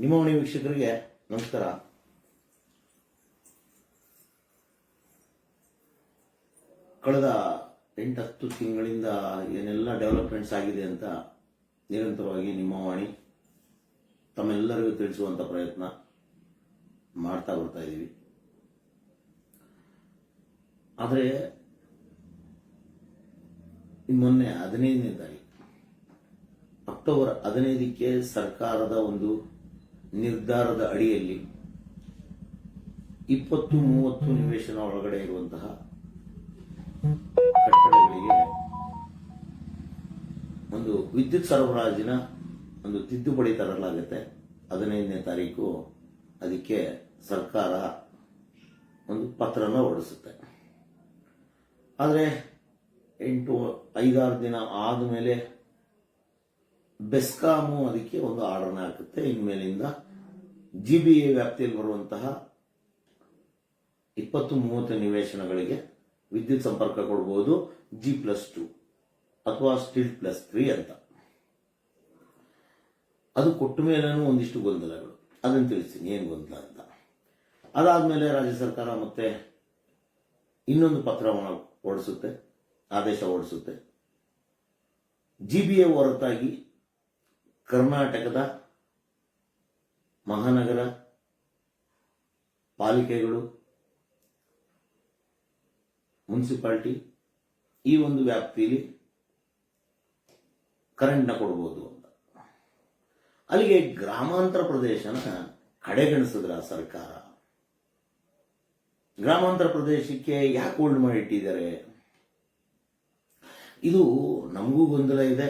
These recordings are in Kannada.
ನಿಮ್ಮವಣಿ ವೀಕ್ಷಕರಿಗೆ ನಮಸ್ಕಾರ. ಕಳೆದ 8-10 ತಿಂಗಳಿಂದ ಏನೆಲ್ಲ ಡೆವಲಪ್ಮೆಂಟ್ಸ್ ಆಗಿದೆ ಅಂತ ನಿರಂತರವಾಗಿ ನಿಮ್ಮವಾಣಿ ತಮ್ಮೆಲ್ಲರಿಗೂ ತಿಳಿಸುವಂಥ ಪ್ರಯತ್ನ ಮಾಡ್ತಾ ಬರ್ತಾ ಇದ್ದೀವಿ. ಆದರೆ ಮೊನ್ನೆ 15ನೇ ತಾರೀಕು ಅಕ್ಟೋಬರ್ 15ಕ್ಕೆ ಸರ್ಕಾರದ ಒಂದು ನಿರ್ಧಾರದ ಅಡಿಯಲ್ಲಿ 20-30 ನಿವೇಶನ ಒಳಗಡೆ ಇರುವಂತಹ ಕಟ್ಟಡಗಳಿಗೆ ಒಂದು ವಿದ್ಯುತ್ ಸರಬರಾಜಿನ ಒಂದು ತಿದ್ದುಪಡಿ ತರಲಾಗುತ್ತೆ. 15ನೇ ತಾರೀಕು ಅದಕ್ಕೆ ಸರ್ಕಾರ ಒಂದು ಪತ್ರನ ಹೊರಡಿಸುತ್ತೆ. ಆದರೆ 5-6 ದಿನ ಆದಮೇಲೆ ಬೆಸ್ಕಾಮು ಅದಕ್ಕೆ ಒಂದು ಆರ್ಡರ್ನ ಹಾಕುತ್ತೆ. ಇನ್ಮೇಲಿಂದ GBA ವ್ಯಾಪ್ತಿಯಲ್ಲಿ ಬರುವಂತಹ 20-30 ನಿವೇಶನಗಳಿಗೆ ವಿದ್ಯುತ್ ಸಂಪರ್ಕ ಕೊಡಬಹುದು, G+2 ಅಥವಾ Still+3 ಅಂತ. ಅದು ಕೊಟ್ಟ ಮೇಲೂ ಒಂದಿಷ್ಟು ಗೊಂದಲಗಳು, ಅದನ್ನು ತಿಳಿಸ್ತೀನಿ ಏನು ಗೊಂದಲ ಅಂತ. ಅದಾದ್ಮೇಲೆ ರಾಜ್ಯ ಸರ್ಕಾರ ಮತ್ತೆ ಇನ್ನೊಂದು ಪತ್ರವನ್ನು ಹೊರಡಿಸುತ್ತೆ, ಆದೇಶ ಹೊರಡಿಸುತ್ತೆ. GBA ಹೊರತಾಗಿ ಕರ್ನಾಟಕದ ಮಹಾನಗರ ಪಾಲಿಕೆಗಳು, ಮುನ್ಸಿಪಾಲಿಟಿ ಈ ಒಂದು ವ್ಯಾಪ್ತಿಯಲ್ಲಿ ಕರೆಂಟ್ನ ಕೊಡಬಹುದು ಅಂತ. ಅಲ್ಲಿಗೆ ಗ್ರಾಮಾಂತರ ಪ್ರದೇಶನ ಕಡೆಗಣಿಸಿದ್ರ ಸರ್ಕಾರ. ಗ್ರಾಮಾಂತರ ಪ್ರದೇಶಕ್ಕೆ ಯಾಕೆ ಹೋಲ್ಡ್ ಮಾಡಿ ಇಟ್ಟಿದ್ದಾರೆ? ಇದು ನಮಗೂ ಗೊಂದಲ ಇದೆ.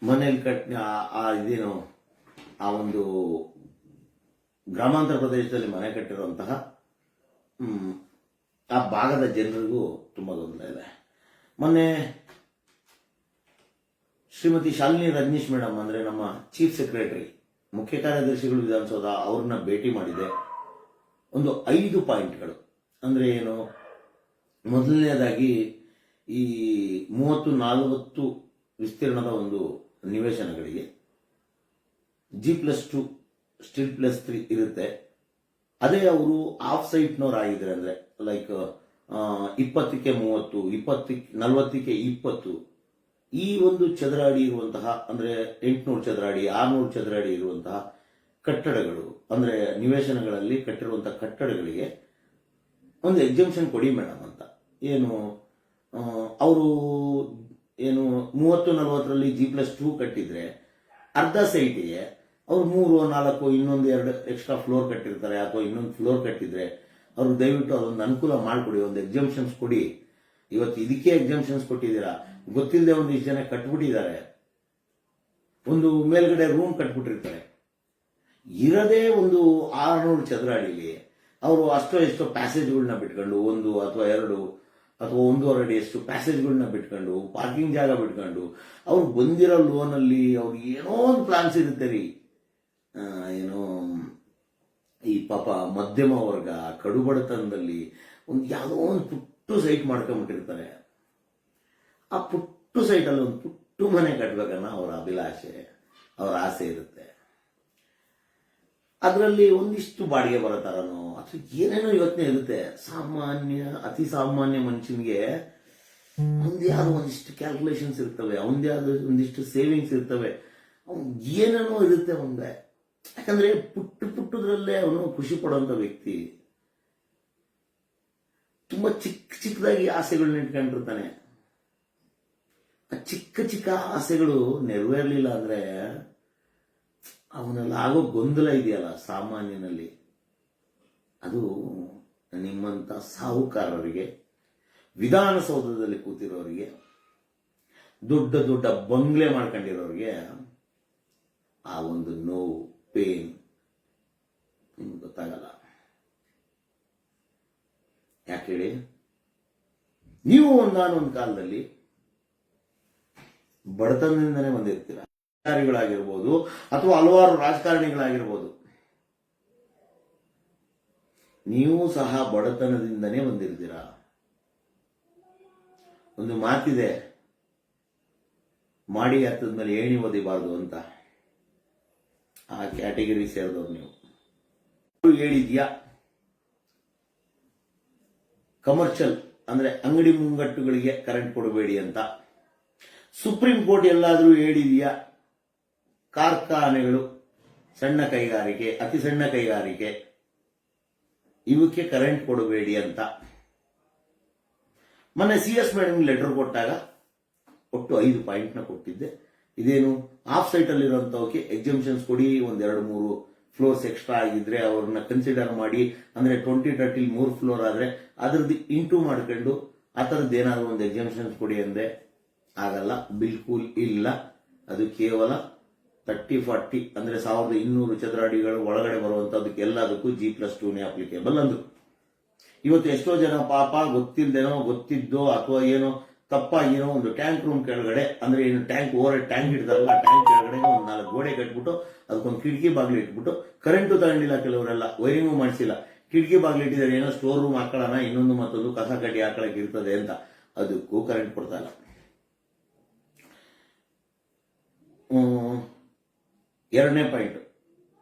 ಮನೇಲಿ ಇದೇನು ಆ ಒಂದು ಗ್ರಾಮಾಂತರ ಪ್ರದೇಶದಲ್ಲಿ ಮನೆ ಕಟ್ಟಿರುವಂತಹ ಆ ಭಾಗದ ಜನರಿಗೂ ತುಂಬಾ ಗೊಂದಲ ಇದೆ. ಮೊನ್ನೆ ಶ್ರೀಮತಿ ಶಾಲಿನಿ ರಜನೀಶ್ ಮೇಡಮ್ ಅಂದ್ರೆ ನಮ್ಮ ಚೀಫ್ ಸೆಕ್ರೆಟರಿ, ಮುಖ್ಯ ಕಾರ್ಯದರ್ಶಿಗಳು ವಿಧಾನಸೌಧ, ಅವ್ರನ್ನ ಭೇಟಿ ಮಾಡಿದೆ. ಒಂದು 5 ಪಾಯಿಂಟ್ಗಳು ಅಂದ್ರೆ ಏನು, ಮೊದಲನೇದಾಗಿ ಈ 30-40 ವಿಸ್ತೀರ್ಣದ ಒಂದು ನಿವೇಶನಗಳಿಗೆ G+2 Still+3 ಇರುತ್ತೆ. ಅದೇ ಅವರು ಆಫ್ ಸೈಟ್ನವ್ರು ಆಗಿದ್ರೆ ಅಂದ್ರೆ ಲೈಕ್ 20ಕ್ಕೆ 30, 40ಕ್ಕೆ 20 ಈ ಒಂದು ಚದರ ಅಡಿ ಇರುವಂತಹ ಅಂದ್ರೆ 800 ಚದರ ಅಡಿ, 600 ಚದರ ಅಡಿ ಇರುವಂತಹ ಕಟ್ಟಡಗಳು ಅಂದ್ರೆ ನಿವೇಶನಗಳಲ್ಲಿ ಕಟ್ಟಿರುವಂತಹ ಕಟ್ಟಡಗಳಿಗೆ ಒಂದು ಎಕ್ಸಂಪ್ಷನ್ ಕೊಡಿ ಮೇಡಮ್ ಅಂತ. ಏನು ಅವರು ಏನು 30-40ರಲ್ಲಿ G+2 ಕಟ್ಟಿದ್ರೆ ಅರ್ಧ ಸೈಟಿಗೆ ಅವ್ರು 3-4 ಇನ್ನೊಂದು 2 ಎಕ್ಸ್ಟ್ರಾ ಫ್ಲೋರ್ ಕಟ್ಟಿರ್ತಾರೆ, ಅಥವಾ ಇನ್ನೊಂದು ಫ್ಲೋರ್ ಕಟ್ಟಿದ್ರೆ ಅವ್ರು ದಯವಿಟ್ಟು ಅದೊಂದು ಅನುಕೂಲ ಮಾಡಿಕೊಡಿ, ಒಂದು ಎಕ್ಸಂಪ್ಷನ್ಸ್ ಕೊಡಿ. ಇವತ್ತು ಇದಕ್ಕೆ ಎಕ್ಸಂಪ್ಷನ್ಸ್ ಕೊಟ್ಟಿದ್ದೀರಾ, ಗೊತ್ತಿಲ್ಲದೆ ಒಂದಿಷ್ಟು ಜನ ಕಟ್ಬಿಟ್ಟಿದ್ದಾರೆ. ಒಂದು ಮೇಲ್ಗಡೆ ರೂಮ್ ಕಟ್ಬಿಟ್ಟಿರ್ತಾರೆ, ಇರದೇ ಒಂದು 600 ಚದರ ಅಡಿಲಿ ಅವರು ಎಷ್ಟೋ ಪ್ಯಾಸೇಜ್ಗಳನ್ನ ಬಿಟ್ಕೊಂಡು 1 ಅಥವಾ 2 ಅಥವಾ 1.5 ಅಡಿ ಎಷ್ಟು ಪ್ಯಾಸೇಜ್ಗಳನ್ನ ಬಿಟ್ಕೊಂಡು, ಪಾರ್ಕಿಂಗ್ ಜಾಗ ಬಿಟ್ಕೊಂಡು, ಅವ್ರು ಬಂದಿರೋ ಲೋನಲ್ಲಿ ಅವ್ರಿಗೆ ಏನೋ ಒಂದು ಪ್ಲಾನ್ಸ್ ಇರುತ್ತೆ ರೀ. ಏನೋ ಈ ಪಾಪ ಮಧ್ಯಮ ವರ್ಗ ಕಡುಬಡತನದಲ್ಲಿ ಒಂದು ಯಾವುದೋ ಒಂದು ಪುಟ್ಟು ಸೈಟ್ ಮಾಡ್ಕೊಂಡ್ಬಿಟ್ಟಿರ್ತಾರೆ. ಆ ಪುಟ್ಟು ಸೈಟಲ್ಲಿ ಒಂದು ಪುಟ್ಟು ಮನೆ ಕಟ್ಬೇಕನ್ನ ಅವರ ಅಭಿಲಾಷೆ, ಅವರ ಆಸೆ ಇರುತ್ತೆ. ಅದರಲ್ಲಿ ಒಂದಿಷ್ಟು ಬಾಡಿಗೆ ಬರೋ ಥರನೋ ಅಥವಾ ಏನೇನೋ ಯೋಚನೆ ಇರುತ್ತೆ. ಅತಿ ಸಾಮಾನ್ಯ ಮನುಷ್ಯನಿಗೆ ಯಾವ್ದು ಒಂದಿಷ್ಟು ಕ್ಯಾಲ್ಕುಲೇಷನ್ಸ್ ಇರ್ತವೆ, ಯಾವ್ದು ಒಂದಿಷ್ಟು ಸೇವಿಂಗ್ಸ್ ಇರ್ತವೆ, ಅವ್ನು ಏನೇನೋ ಇರುತ್ತೆ ಮುಂದೆ. ಯಾಕಂದ್ರೆ ಪುಟ್ಟದ್ರಲ್ಲೇ ಅವನು ಖುಷಿ ಪಡುವಂತ ವ್ಯಕ್ತಿ. ತುಂಬಾ ಚಿಕ್ಕದಾಗಿ ಆಸೆಗಳನ್ನ ಇಟ್ಕೊಂಡಿರ್ತಾನೆ. ಆ ಚಿಕ್ಕ ಆಸೆಗಳು ನೆರವೇರ್ಲಿಲ್ಲ ಅಂದ್ರೆ ಅವನಲ್ಲಿ ಆಗೋ ಗೊಂದಲ ಇದೆಯಲ್ಲ ಸಾಮಾನ್ಯನಲ್ಲಿ, ಅದು ನಿಮ್ಮಂತ ಸಾಹುಕಾರರಿಗೆ, ವಿಧಾನಸೌಧದಲ್ಲಿ ಕೂತಿರೋರಿಗೆ, ದೊಡ್ಡ ದೊಡ್ಡ ಬಂಗ್ಲೆ ಮಾಡ್ಕೊಂಡಿರೋರಿಗೆ ಆ ಒಂದು ನೋವು, ಪೇನ್ ನಿಮ್ಗೆ ಗೊತ್ತಾಗಲ್ಲ. ಯಾಕೆ ಹೇಳಿ, ನೀವು ಒಂದಾನೊಂದು ಕಾಲದಲ್ಲಿ ಬಡತನದಿಂದನೇ ಬಂದಿರ್ತೀರ. ಅಧಿಕಾರಿಗಳಾಗಿರ್ಬೋದು ಅಥವಾ ಹಲವಾರು ರಾಜಕಾರಣಿಗಳಾಗಿರ್ಬೋದು, ನೀವು ಸಹ ಬಡತನದಿಂದನೇ ಬಂದಿರ್ತೀರ. ಒಂದು ಮಾತಿದೆ, ಮಾಡಿ ಹತ್ತದ ಮೇಲೆ ಏಣಿ ಒದಿಬಾರ್ದು ಅಂತ. ಆ ಕ್ಯಾಟಗರಿ ಸೇರಿದವ್ರು ನೀವು. ಹೇಳಿದ್ಯಾ ಕಮರ್ಷಿಯಲ್ ಅಂದ್ರೆ ಅಂಗಡಿ ಮುಂಗಟ್ಟುಗಳಿಗೆ ಕರೆಂಟ್ ಕೊಡಬೇಡಿ ಅಂತ. ಸುಪ್ರೀಂ ಕೋರ್ಟ್ ಎಲ್ಲಾದರೂ ಹೇಳಿದೆಯಾ ಕಾರ್ಖಾನೆಗಳು, ಸಣ್ಣ ಕೈಗಾರಿಕೆ, ಅತಿ ಸಣ್ಣ ಕೈಗಾರಿಕೆ ಇವಕ್ಕೆ ಕರೆಂಟ್ ಕೊಡಬೇಡಿ ಅಂತ? ಮೊನ್ನೆ CS ಮೇಡಮ್ ಲೆಟರ್ ಕೊಟ್ಟಾಗ ಒಟ್ಟು 5 ಪಾಯಿಂಟ್ನ ಕೊಟ್ಟಿದ್ದೆ. ಇದೇನು ಆಫ್ ಸೈಟ್ ಅಲ್ಲಿರುವಂತವಕ್ಕೆ ಎಕ್ಸಂಪ್ಷನ್ಸ್ ಕೊಡಿ, 1-2-3 ಫ್ಲೋರ್ಸ್ ಎಕ್ಸ್ಟ್ರಾ ಆಗಿದ್ರೆ ಅವ್ರನ್ನ ಕನ್ಸಿಡರ್ ಮಾಡಿ, ಅಂದ್ರೆ 20-30 3 ಫ್ಲೋರ್ ಆದ್ರೆ ಅದ್ರದ್ದು ಇಂಟು ಮಾಡ್ಕೊಂಡು ಆ ಥರದ್ದು ಏನಾದ್ರು ಒಂದು ಎಕ್ಸಂಪ್ಷನ್ಸ್ ಕೊಡಿ ಅಂದೆ. ಆಗಲ್ಲ, ಬಿಲ್ಕುಲ್ ಇಲ್ಲ. ಅದು ಕೇವಲ 30-40 ಅಂದ್ರೆ 1200 ಚದರ ಅಡಿಗಳು ಒಳಗಡೆ ಬರುವಂತದ್ದಕ್ಕೆ ಎಲ್ಲದಕ್ಕೂ G+2 ಅಪ್ಲಿಕೇಬಲ್ ಅಂದ್ರು. ಇವತ್ತು ಎಷ್ಟೋ ಜನ ಪಾಪ ಗೊತ್ತಿಲ್ದೇನೋ ಗೊತ್ತಿದ್ದೋ ಅಥವಾ ಏನೋ ತಪ್ಪಾಗಿನೋ ಒಂದು ಟ್ಯಾಂಕ್ ರೂಮ್ ಕೆಳಗಡೆ, ಅಂದ್ರೆ ಏನು ಟ್ಯಾಂಕ್ ಓವರ್ ಟ್ಯಾಂಕ್ ಇಡ್ತಾರಲ್ಲ, ಟ್ಯಾಂಕ್ ಕೆಳಗಡೆ ಒಂದು 4 ಗೋಡೆ ಕಟ್ಬಿಟ್ಟು ಅದಕ್ಕೊಂದು ಕಿಟಕಿ ಬಾಗಿಲು ಇಟ್ಬಿಟ್ಟು ಕರೆಂಟು ತಗೊಂಡಿಲ್ಲ, ಕೆಲವರೆಲ್ಲ ವೈರಿಂಗು ಮಾಡಿಸಿಲ್ಲ, ಕಿಟಕಿ ಬಾಗಿಲು ಇಟ್ಟಿದ್ದಾರೆ, ಏನೋ ಸ್ಟೋರ್ ರೂಮ್ ಹಾಕೊಳ್ಳೋಣ, ಇನ್ನೊಂದು ಮತ್ತೊಂದು ಕಸ ಕಡ್ಡಿ ಹಾಕೊಳಕ್ಕೆ ಇರ್ತದೆ ಅಂತ, ಅದಕ್ಕೂ ಕರೆಂಟ್ ಕೊಡ್ತಾ ಇಲ್ಲ. ಎರಡನೇ ಪಾಯಿಂಟ್,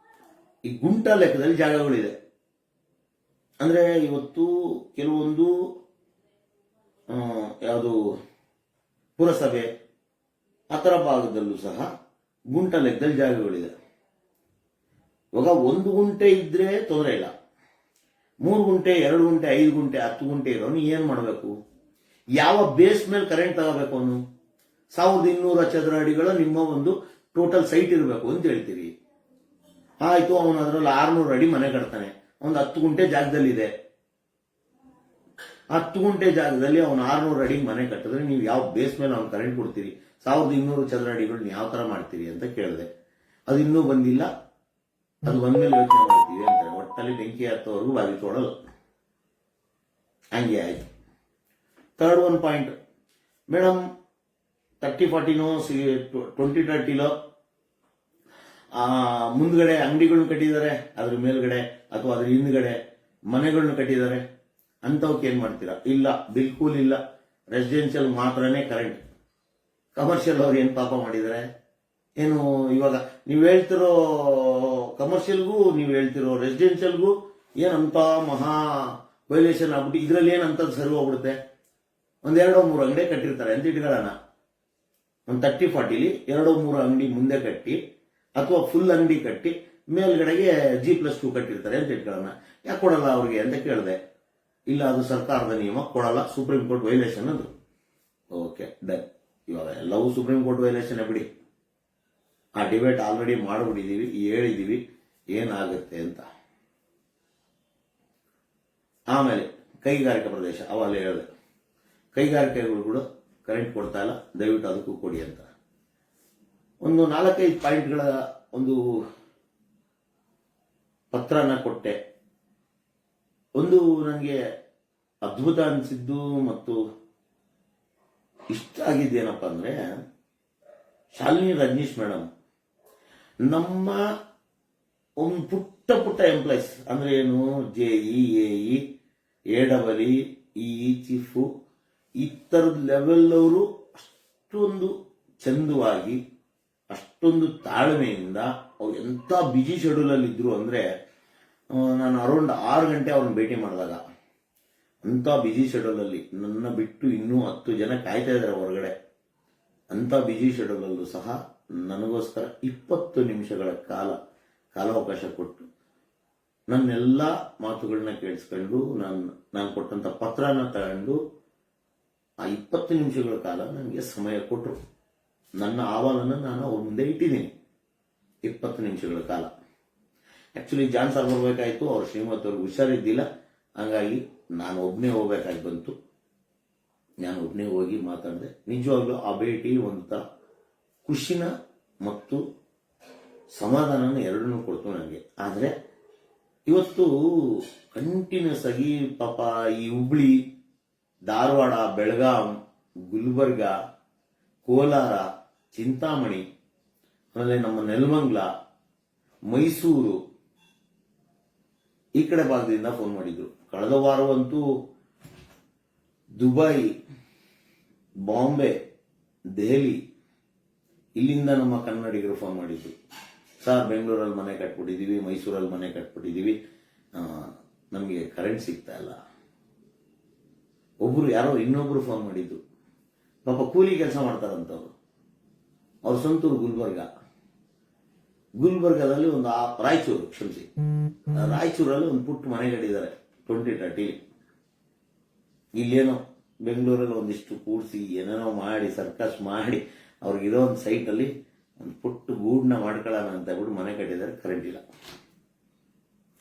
ಈ ಗುಂಟ ಲೆಕ್ಕದಲ್ಲಿ ಜಾಗಗಳಿದೆ. ಅಂದ್ರೆ ಇವತ್ತು ಕೆಲವೊಂದು ಯಾವುದು ಪುರಸಭೆ ಆ ಥರ ಭಾಗದಲ್ಲೂ ಸಹ ಗುಂಟ ಲೆಕ್ಕದಲ್ಲಿ ಜಾಗಗಳಿದೆ. ಇವಾಗ 1 ಗುಂಟೆ ಇದ್ರೆ ತೊಂದರೆ ಇಲ್ಲ, 3 ಗುಂಟೆ, 2 ಗುಂಟೆ, 5 ಗುಂಟೆ, 10 ಗುಂಟೆ ಇರೋನು ಏನ್ ಮಾಡಬೇಕು? ಯಾವ ಬೇಸ್ ಮೇಲೆ ಕರೆಂಟ್ ತಗೋಬೇಕು? ಅವನು 1200 ಚದರ ಅಡಿಗಳ ನಿಮ್ಮ ಒಂದು ಟೋಟಲ್ ಸೈಟ್ ಇರಬೇಕು ಅಂತ ಹೇಳ್ತೀರಿ. ಆಯ್ತು, ಅವನು ಅದರಲ್ಲಿ 600 ಅಡಿ ಮನೆ ಕಟ್ತಾನೆ, ಒಂದು 10 ಗುಂಟೆ ಜಾಗದಲ್ಲಿದೆ. 10 ಗುಂಟೆ ಜಾಗದಲ್ಲಿ ಅವನು 600 ಅಡಿ ಮನೆ ಕಟ್ಟಿದ್ರೆ ನೀವು ಯಾವ ಬೇಸ್ ಮೇಲೆ ಅವ್ನು ಕರೆಂಟ್ ಕೊಡ್ತೀರಿ? 1200 ಚದರ ಅಡಿಗಳನ್ನ ಯಾವ ತರ ಮಾಡ್ತೀರಿ ಅಂತ ಕೇಳಿದೆ. ಅದು ಇನ್ನೂ ಬಂದಿಲ್ಲ, ಅದು ಬಂದ್ಮೇಲೆ ಯೋಚನೆ ಮಾಡ್ತೀವಿ ಅಂತಾರೆ. ಒಟ್ಟಲ್ಲಿ ಬೆಂಕಿ ಹತ್ತೋವರೆಗೂ ಬಾಗಿ ತೋಡಲ್ಲ. ಹಂಗೆ ಆಯ್ತು. ಥರ್ಡ್ ಒನ್ ಪಾಯಿಂಟ್, ಮೇಡಮ್ 30-40ನೋ 20-30ಲೋ ಮುಂದ್ಗಡೆ ಅಂಗಡಿಗಳನ್ನ ಕಟ್ಟಿದ್ದಾರೆ, ಅದ್ರ ಮೇಲ್ಗಡೆ ಅಥವಾ ಅದ್ರ ಹಿಂದ್ಗಡೆ ಮನೆಗಳನ್ನ ಕಟ್ಟಿದ್ದಾರೆ, ಅಂತವಕ್ಕೆ ಏನ್ ಮಾಡ್ತೀರಾ? ಇಲ್ಲ, ಬಿಲ್ಕುಲ್ ಇಲ್ಲ. ರೆಸಿಡೆನ್ಷಿಯಲ್ ಮಾತ್ರನೇ ಕರೆಂಟ್. ಕಮರ್ಷಿಯಲ್ ಅವ್ರು ಏನ್ ಪಾಪ ಮಾಡಿದ್ದಾರೆ? ಏನು ಇವಾಗ ನೀವು ಹೇಳ್ತಿರೋ ಕಮರ್ಷಿಯಲ್ಗೂ ನೀವು ಹೇಳ್ತಿರೋ ರೆಸಿಡೆನ್ಷಿಯಲ್ಗೂ ಏನಂತ ಮಹಾ ವೈಲೇಷನ್ ಆಗ್ಬಿಟ್ಟು ಇದ್ರಲ್ಲಿ ಏನಂತದ್ದು ಸರಿ ಹೋಗ್ಬಿಡುತ್ತೆ. 1-2-3 ಅಂಗಡಿ ಕಟ್ಟಿರ್ತಾರೆ ಅಂತ ಇಟ್ಕೊಳ್ಳೋಣ. ಒಂದು 30-40ಲಿ 2-3 ಅಂಗಡಿ ಮುಂದೆ ಕಟ್ಟಿ ಅಥವಾ ಫುಲ್ ಅಂಗಡಿ ಕಟ್ಟಿ ಮೇಲ್ಗಡೆಗೆ G+2 ಕಟ್ಟಿರ್ತಾರೆ ಅಂತ ಇಟ್ಕೊಳ್ಳೋಣ. ಯಾಕೆ ಕೊಡಲ್ಲ ಅವ್ರಿಗೆ ಅಂತ ಕೇಳಿದೆ. ಇಲ್ಲ, ಅದು ಸರ್ಕಾರದ ನಿಯಮ, ಕೊಡಲ್ಲ, ಸುಪ್ರೀಂ ಕೋರ್ಟ್ ವೈಲೇಷನ್ ಅಂದ್ರು. Okay, done. ಇವಾಗ ಎಲ್ಲವೂ ಸುಪ್ರೀಂ ಕೋರ್ಟ್ ವೈಲೇಷನ್ ಬಿಡಿ. ಆ ಡಿಬೇಟ್ ಆಲ್ರೆಡಿ ಮಾಡಿಬಿಟ್ಟಿದೀವಿ, ಹೇಳಿದೀವಿ ಏನಾಗುತ್ತೆ ಅಂತ. ಆಮೇಲೆ ಕೈಗಾರಿಕಾ ಪ್ರದೇಶ, ಅವಾಗ ಹೇಳಿದೆ ಕೈಗಾರಿಕೆಗಳು ಕೂಡ ಕರೆಂಟ್ ಕೊಡ್ತಾ ಇಲ್ಲ, ದಯವಿಟ್ಟು ಅದಕ್ಕೂ ಕೊಡಿ ಅಂತ. ಒಂದು 4-5 ಪಾಯಿಂಟ್ಗಳ ಒಂದು ಪತ್ರನ ಕೊಟ್ಟೆ. ಒಂದು ನನಗೆ ಅದ್ಭುತ ಅನಿಸಿದ್ದು ಮತ್ತು ಇಷ್ಟ ಆಗಿದ್ದೇನಪ್ಪ ಅಂದ್ರೆ, ಶಾಲಿನಿ ರಜನೀಶ್ ಮೇಡಮ್ ನಮ್ಮ ಒಂದು ಪುಟ್ಟ ಎಂಪ್ಲಾಯ್ಸ್ ಅಂದ್ರೆ ಏನು, JE, AE, AEE, EE, chief, ಈ ಥರದ ಲೆವೆಲ್ ಅವರು ಅಷ್ಟೊಂದು ಚಂದವಾಗಿ, ಅಷ್ಟೊಂದು ತಾಳ್ಮೆಯಿಂದ, ಅವ್ರು ಎಂಥ ಬಿಜಿ ಶೆಡ್ಯೂಲ್ ಅಲ್ಲಿ ಇದ್ರು ಅಂದ್ರೆ, ನಾನು ಅರೌಂಡ್ 6 ಗಂಟೆ ಅವ್ರನ್ನ ಭೇಟಿ ಮಾಡಿದಾಗ, ಅಂತ ಬಿಜಿ ಶೆಡ್ಯೂಲ್ ಅಲ್ಲಿ ನನ್ನ ಬಿಟ್ಟು ಇನ್ನೂ 10 ಜನ ಕಾಯ್ತಾ ಇದ್ದಾರೆ ಹೊರಗಡೆ. ಅಂತ ಬಿಜಿ ಶೆಡ್ಯೂಲ್ ಅಲ್ಲೂ ಸಹ ನನಗೋಸ್ಕರ 20 ನಿಮಿಷಗಳ ಕಾಲಾವಕಾಶ ಕೊಟ್ಟು ನನ್ನೆಲ್ಲ ಮಾತುಗಳನ್ನ ಕೇಳಿಸ್ಕೊಂಡು ನಾನು ಕೊಟ್ಟಂತ ಪತ್ರನ ತಗೊಂಡು ಆ 20 ನಿಮಿಷಗಳ ಕಾಲ ನನಗೆ ಸಮಯ ಕೊಟ್ಟರು. ನನ್ನ ಆಹ್ವಾನ ನಾನು ಅವ್ರ ಮುಂದೆ ಇಟ್ಟಿದ್ದೀನಿ. 20 ನಿಮಿಷಗಳ ಕಾಲ. ಆಕ್ಚುಲಿ ಜಾನ್ ಸಾರ್ ಬರ್ಬೇಕಾಯ್ತು, ಅವ್ರ ಶ್ರೀಮತಿ ಅವ್ರಿಗೆ ಹುಷಾರಿದ್ದಿಲ್ಲ, ಹಂಗಾಗಿ ನಾನು ಒಬ್ಬನೇ ಹೋಗ್ಬೇಕಾಗಿ ಬಂತು. ನಾನು ಒಬ್ಬನೇ ಹೋಗಿ ಮಾತಾಡಿದೆ. ನಿಜವಾಗ್ಲೂ ಆ ಭೇಟಿ ಒಂಥರ ಖುಷಿನ ಮತ್ತು ಸಮಾಧಾನನ ಎರಡನ್ನೂ ಕೊಡ್ತು ನನಗೆ. ಆದರೆ ಇವತ್ತು ಕಂಟಿನ್ಯೂಸ್ ಆಗಿ ಪಾಪ ಈ ಹುಬ್ಳಿ, ಧಾರವಾಡ, ಬೆಳಗಾಂ, ಗುಲ್ಬರ್ಗ, ಕೋಲಾರ, ಚಿಂತಾಮಣಿ, ಆಮೇಲೆ ನಮ್ಮ ನೆಲಮಂಗಲ, ಮೈಸೂರು ಈ ಕಡೆ ಭಾಗದಿಂದ ಫೋನ್ ಮಾಡಿದ್ರು. ಕಳೆದ ವಾರವಂತೂ ದುಬೈ, ಬಾಂಬೆ, ದೆಹಲಿ ಇಲ್ಲಿಂದ ನಮ್ಮ ಕನ್ನಡಿಗರು ಫೋನ್ ಮಾಡಿದ್ರು. ಸರ್ ಬೆಂಗಳೂರಲ್ಲಿ ಮನೆ ಕಟ್ಬಿಟ್ಟಿದ್ದೀವಿ, ಮೈಸೂರಲ್ಲಿ ಮನೆ ಕಟ್ಬಿಟ್ಟಿದ್ದೀವಿ, ನಮಗೆ ಕರೆಂಟ್ ಸಿಗ್ತಾ ಇಲ್ಲ. ಒಬ್ರು ಯಾರೋ ಇನ್ನೊಬ್ರು ಫೋನ್ ಮಾಡಿದ್ರು, ಪಾಪ ಕೂಲಿ ಕೆಲಸ ಮಾಡ್ತಾರಂತವ್ರು, ಅವ್ರ ಸ್ವಂತೂರು ಗುಲ್ಬರ್ಗದಲ್ಲಿ ಒಂದು ರಾಯಚೂರು ಕ್ಷಮಿಸಿ ರಾಯಚೂರಲ್ಲಿ ಒಂದು ಪುಟ್ಟ ಮನೆ ಕಟ್ಟಿದ್ದಾರೆ 2030. ಇಲ್ಲೇನೋ ಬೆಂಗಳೂರಲ್ಲಿ ಒಂದಿಷ್ಟು ಕೂಡಿಸಿ ಏನೇನೋ ಮಾಡಿ ಸರ್ಕಸ್ ಮಾಡಿ ಅವ್ರಿಗಿರೋ ಒಂದು ಸೈಟಲ್ಲಿ ಒಂದು ಪುಟ್ಟ ಗೂಡನ್ನ ಮಾಡ್ಕೊಳ್ಳೋಣ ಅಂತ ಹೇಳ್ಬಿಟ್ಟು ಮನೆ ಕಟ್ಟಿದ್ದಾರೆ, ಕರೆಂಟ್ ಇಲ್ಲ.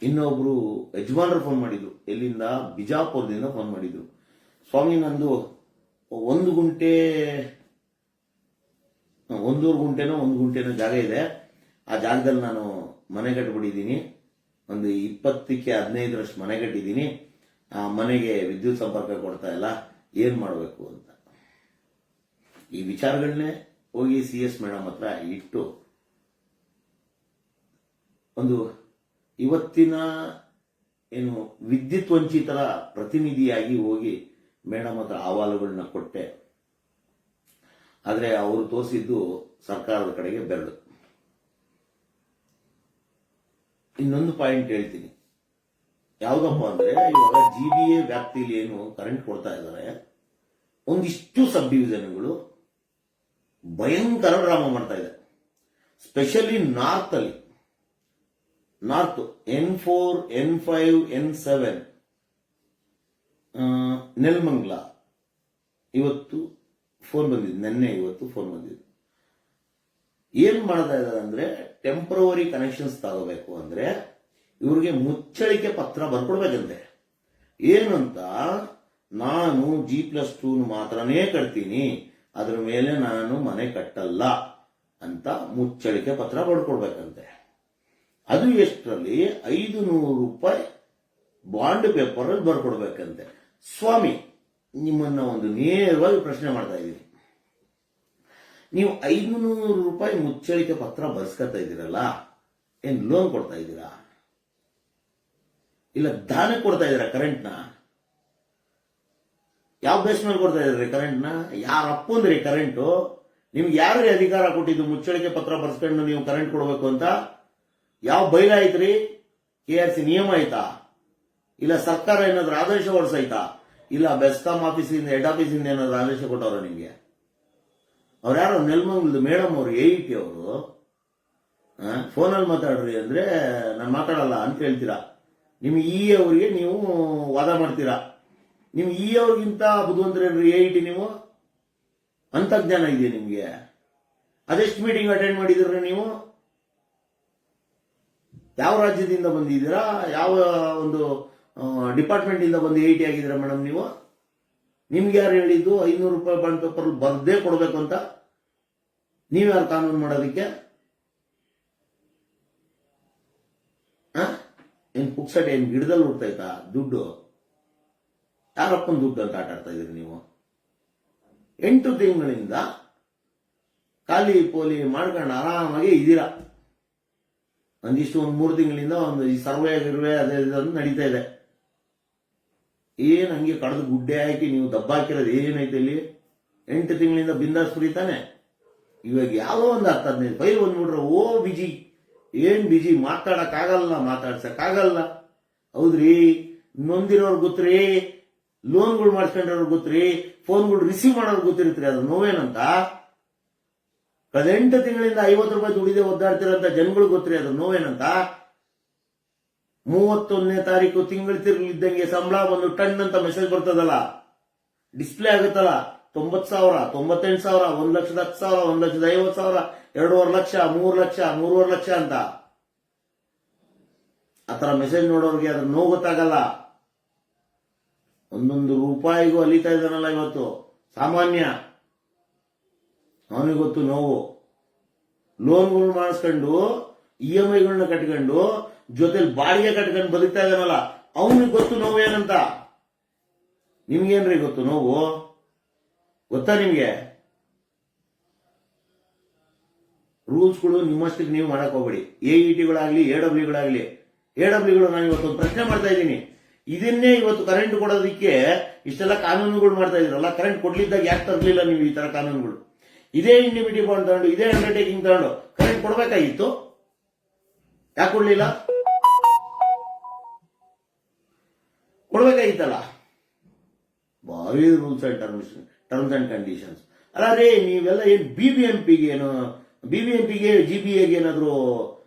ಇನ್ನೊಬ್ರು ಯಜಮಾನರು ಫೋನ್ ಮಾಡಿದ್ರು, ಎಲ್ಲಿಂದ, ಬಿಜಾಪುರದಿಂದ ಫೋನ್ ಮಾಡಿದ್ರು, ಸ್ವಾಮಿ ನಂದು 1 ಗುಂಟೆ 1.5 ಗುಂಟೆನೋ ಜಾಗ ಇದೆ, ಆ ಜಾಗದಲ್ಲಿ ನಾನು ಮನೆ ಕಟ್ಟಿಬಿಟ್ಟಿದ್ದೀನಿ, ಒಂದು 20ಕ್ಕೆ 15ರಷ್ಟು ಮನೆ ಕಟ್ಟಿದ್ದೀನಿ, ಆ ಮನೆಗೆ ವಿದ್ಯುತ್ ಸಂಪರ್ಕ ಕೊಡ್ತಾ ಇಲ್ಲ, ಏನ್ ಮಾಡಬೇಕು ಅಂತ. ಈ ವಿಚಾರಗಳನ್ನೇ ಹೋಗಿ CS ಮೇಡಮ್ ಹತ್ರ ಇಟ್ಟು ಒಂದು ಇವತ್ತಿನ ಏನು ವಿದ್ಯುತ್ ವಂಚಿತರ ಪ್ರತಿನಿಧಿಯಾಗಿ ಹೋಗಿ ಮೇಡಮ್ ಹತ್ರ ಅಹವಾಲುಗಳನ್ನ ಕೊಟ್ಟೆ. ಆದ್ರೆ ಅವರು ತೋರಿಸಿದ್ದು ಸರ್ಕಾರದ ಕಡೆಗೆ ಬೆರಳು. ಇನ್ನೊಂದು ಪಾಯಿಂಟ್ ಹೇಳ್ತೀನಿ, ಯಾವ್ದಪ್ಪ ಅಂದ್ರೆ ಇವಾಗ GBA ವ್ಯಾಪ್ತಿಯಲ್ಲಿ ಏನು ಕರೆಂಟ್ ಕೊಡ್ತಾ ಇದ್ದಾರೆ, ಒಂದಿಷ್ಟು ಸಬ್ ಡಿವಿಷನ್ಗಳು ಭಯಂಕರ ಡ್ರಾಮಾ ಮಾಡ್ತಾ ಇದೆ. Specially north N4, N5, N7, Nelamangala ಇವತ್ತು ಫೋನ್ ಬಂದಿದ್ದು, ಇವತ್ತು ಫೋನ್ ಬಂದಿದ್ದು. ಏನ್ ಮಾಡ್ತಾ ಇದ್ದಾರೆ ಅಂದ್ರೆ ಟೆಂಪರವರಿ ಕನೆಕ್ಷನ್ಸ್ ತಗೋಬೇಕು ಅಂದ್ರೆ ಇವ್ರಿಗೆ ಮುಚ್ಚಳಿಕೆ ಪತ್ರ ಬರ್ಕೊಡ್ಬೇಕಂತೆ. ಏನಂತ, ನಾನು G+2 ಮಾತ್ರನೇ ಕಟ್ತೀನಿ, ಅದ್ರ ಮೇಲೆ ನಾನು ಮನೆ ಕಟ್ಟಲ್ಲ ಅಂತ ಮುಚ್ಚಳಿಕೆ ಪತ್ರ ಬರ್ಕೊಡ್ಬೇಕಂತೆ. ಅದು ಎಷ್ಟರಲ್ಲಿ 500 ರೂಪಾಯಿ ಬಾಂಡ್ ಪೇಪರ್ ಅಲ್ಲಿ ಬರ್ಕೊಡ್ಬೇಕಂತೆ. ಸ್ವಾಮಿ, ನಿಮ್ಮನ್ನ ಒಂದು ನೇರವಾಗಿ ಪ್ರಶ್ನೆ ಮಾಡ್ತಾ ಇದ್ದೀನಿ, ನೀವು 500 ರೂಪಾಯಿ ಮುಚ್ಚಳಿಕೆ ಪತ್ರ ಬರ್ಸ್ಕೊತಾ ಇದ್ದೀರಲ್ಲ, ಏನ್ ಲೋನ್ ಕೊಡ್ತಾ ಇದ್ದೀರಾ ಇಲ್ಲ ದಾನ ಕೊಡ್ತಾ ಇದ್ದೀರಾ? ಕರೆಂಟ್ನ ಯಾವ ಬೇಸ್ ಮೇಲೆ ಕೊಡ್ತಾ ಇದ್ರಿ? ಕರೆಂಟ್ನ ಯಾರ ಅಪ್ಪಂದ್ರಿ ಕರೆಂಟು? ನಿಮ್ಗೆ ಯಾರಿಗೆ ಅಧಿಕಾರ ಕೊಟ್ಟಿದ್ದು ಮುಚ್ಚಳಿಕೆ ಪತ್ರ ಬರ್ಸ್ಕೊಂಡು ನೀವು ಕರೆಂಟ್ ಕೊಡಬೇಕು ಅಂತ? ಯಾವ ಬೈಲ ಐತ್ರಿ? KRC ನಿಯಮ ಆಯ್ತಾ? ಇಲ್ಲ ಸರ್ಕಾರ ಏನಾದ್ರೂ ಆದೇಶ ಹೊರಡಿಸೈತಾ? ಇಲ್ಲ ಬೆಸ್ಕಾಂ ಆಫೀಸಿಂದ ಹೆಡ್ ಆಫೀಸಿಂದ ಏನಾದ್ರು ಆದೇಶ ಕೊಟ್ಟವ್ರ ನಿಮ್ಗೆ? ಅವ್ರು ಯಾರೋ ನೆಲಮಂಗಲದ ಮೇಡಮ್ ಅವರು AET ಅವರು ಫೋನಲ್ಲಿ ಮಾತಾಡ್ರಿ ಅಂದ್ರೆ ನಾನು ಮಾತಾಡಲ್ಲ ಅಂತ ಹೇಳ್ತೀರಾ. ನಿಮ್ ಅವ್ರಿಗೆ ನೀವು ವಾದ ಮಾಡ್ತೀರಾ. ನಿಮ್ ಅವ್ರಿಗಿಂತ ಬುದ್ಧಿವಂತರೇನ್ರಿ AET? ನೀವು ಅಂತರ್ಜ್ಞಾನ ಇದೆಯಾ ನಿಮ್ಗೆ? ಅದೆಷ್ಟು ಮೀಟಿಂಗ್ ಅಟೆಂಡ್ ಮಾಡಿದ್ರಿ ನೀವು? ಯಾವ ರಾಜ್ಯದಿಂದ ಬಂದಿದ್ದೀರಾ? ಯಾವ ಒಂದು ಡಿಪಾರ್ಟ್ಮೆಂಟ್ ಇಂದ ಬಂದು AET ಆಗಿದ್ದೀರಾ ಮೇಡಮ್ ನೀವು? ನಿಮ್ಗೆ ಯಾರು ಹೇಳಿದ್ದು 500 ರೂಪಾಯಿ ಬಾಂಡ್ ಪೇಪರ್ ಬರ್ದೇ ಕೊಡ್ಬೇಕು ಅಂತ? ನೀವ್ಯಾರು ಕಾನೂನು ಮಾಡೋದಕ್ಕೆ? ಏನ್ ಪುಕ್ಸಟ್ ಏನ್ ಗಿಡದಲ್ಲಿ ಹುಡ್ತೈತಾ ದುಡ್ಡು? ಯಾರಪ್ಪನ ದುಡ್ಡು ಅಂತ ಆಟ ಆಡ್ತಾ ಇದೀರಿ ನೀವು? 8 ತಿಂಗಳಿಂದ ಖಾಲಿ ಪೋಲಿ ಮಾಡ್ಕೊಂಡು ಆರಾಮಾಗಿ ಇದ್ದೀರಾ. ಒಂದಿಷ್ಟು 3 ತಿಂಗಳಿಂದ ಒಂದು ಈ ಸರ್ವೆ ಅದೇ ನಡೀತಾ ಇದೆ. ಏನ್ ಹಂಗೆ ಕಳೆದು ಗುಡ್ಡೆ ಹಾಕಿ ನೀವು ದಬ್ಬ ಹಾಕಿರೋದು ಏನೈತೆ ಇಲ್ಲಿ? 8 ತಿಂಗಳಿಂದ ಬಿಂದಾಸ್ ಫ್ರೀತಾನೆ. ಇವಾಗ ಯಾವುದೋ ಒಂದು 10-15 ಫೈಲ್ ಬಂದ್ಬಿಟ್ರೆ ಓ ಬಿಜಿ, ಏನ್ ಬಿಜಿ, ಮಾತಾಡ್ಸಕ್ಕಾಗಲ್ಲ. ಹೌದ್ರಿ, ನೊಂದಿರೋರ್ಗೆ ಗೊತ್ತ್ರಿ, ಲೋನ್ಗಳು ಮಾಡಿಸ್ಕೊಂಡ್ರವ್ರಿಗೆ ಗೊತ್ತ್ರಿ, ಫೋನ್ಗಳು ರಿಸೀವ್ ಮಾಡೋರ್ಗೆ ಗೊತ್ತಿರ್ತೀರಿ ಅದು ನೋವೇನಂತ. ಕಳೆದ 8 ತಿಂಗಳಿಂದ 50 ರೂಪಾಯಿ ದುಡಿದೇ ಒದ್ದಾಡ್ತಿರೋಂತ ಜನಗಳಿಗೆ ಗೊತ್ತ್ರಿ ಅದು ನೋವೇನಂತ. 31ನೇ ತಾರೀಕು ತಿಂಗಳು ತಿರ್ಲಿದ್ದಂಗೆ ಸಂಬಳ ಬಂದು ಟನ್ ಅಂತ ಮೆಸೇಜ್ ಬರ್ತದಲ್ಲ, ಡಿಸ್ಪ್ಲೇ ಆಗುತ್ತಲ್ಲ, 90,000, 98,000, 1,10,000, 1,50,000, 2.5 ಲಕ್ಷ, 3 ಲಕ್ಷ, 3.5 ಲಕ್ಷ ಅಂತ. ಆತರ ಮೆಸೇಜ್ ನೋಡೋರ್ಗೆ ಅದ್ರ ನೋವು ಗೊತ್ತಾಗಲ್ಲ. ಒಂದೊಂದು ರೂಪಾಯಿಗೂ ಅಲಿತಾ ಇದ್ದಾನಲ್ಲ ಇವತ್ತು ಸಾಮಾನ್ಯ, ಅವನಿಗೆ ಗೊತ್ತು ನೋವು. ಲೋನ್ಗಳು ಮಾಡಿಸ್ಕೊಂಡು EMIಗಳನ್ನ ಕಟ್ಕೊಂಡು ಜೊತೆಲಿ ಬಾಡಿಗೆ ಕಟ್ಕೊಂಡು ಬದುಕ್ತಾ ಇದ್ದಾನಲ್ಲ, ಅವನಿಗೆ ಗೊತ್ತು ನೋವು ಏನಂತ. ನಿಮ್ಗೇನ್ರಿ ಗೊತ್ತು ನೋವು? ಗೊತ್ತಾ ನಿಮ್ಗೆ? ರೂಲ್ಸ್ಗಳು ನಿಮ್ಮಷ್ಟಕ್ಕೆ ನೀವು ಮಾಡಕ್ ಹೋಗ್ಬೇಡಿ. AETಗಳಾಗ್ಲಿ AWಗಳಾಗ್ಲಿ ನಾನು ಇವತ್ತೊಂದು ಪ್ರಶ್ನೆ ಮಾಡ್ತಾ ಇದ್ದೀನಿ. ಇದನ್ನೇ ಇವತ್ತು ಕರೆಂಟ್ ಕೊಡೋದಕ್ಕೆ ಇಷ್ಟೆಲ್ಲ ಕಾನೂನುಗಳು ಮಾಡ್ತಾ ಇದ್ರಲ್ಲ, ಕರೆಂಟ್ ಕೊಡ್ಲಿದ್ದಾಗ ಯಾಕೆ ತರಲಿಲ್ಲ ನೀವು ಈ ತರ ಕಾನೂನುಗಳು? ಇದೇ ಇಂಡಿವಿಟಿ ಬಾಂಡ್ ತಗೊಂಡು, ಇದೇ ಅಂಡರ್ಟೇಕಿಂಗ್ ತಗೊಂಡು ಕರೆಂಟ್ ಕೊಡ್ಬೇಕಾಗಿತ್ತು. ಯಾಕೆ ಕೊಡ್ಲಿಲ್ಲ? ಕೊಡ್ಬೇಕಾಗಿತ್ತಲ್ಲ. ಭಾರಿ rules and terms and conditions. ಅಲ್ಲ ರೀ, ನೀವೆಲ್ಲ ಏನು ಬಿಬಿಎಂಪಿಗೆ ಏನು ಬಿಬಿಎಂಪಿಗೆ ಜಿಬಿಎಗೆ ಏನಾದ್ರು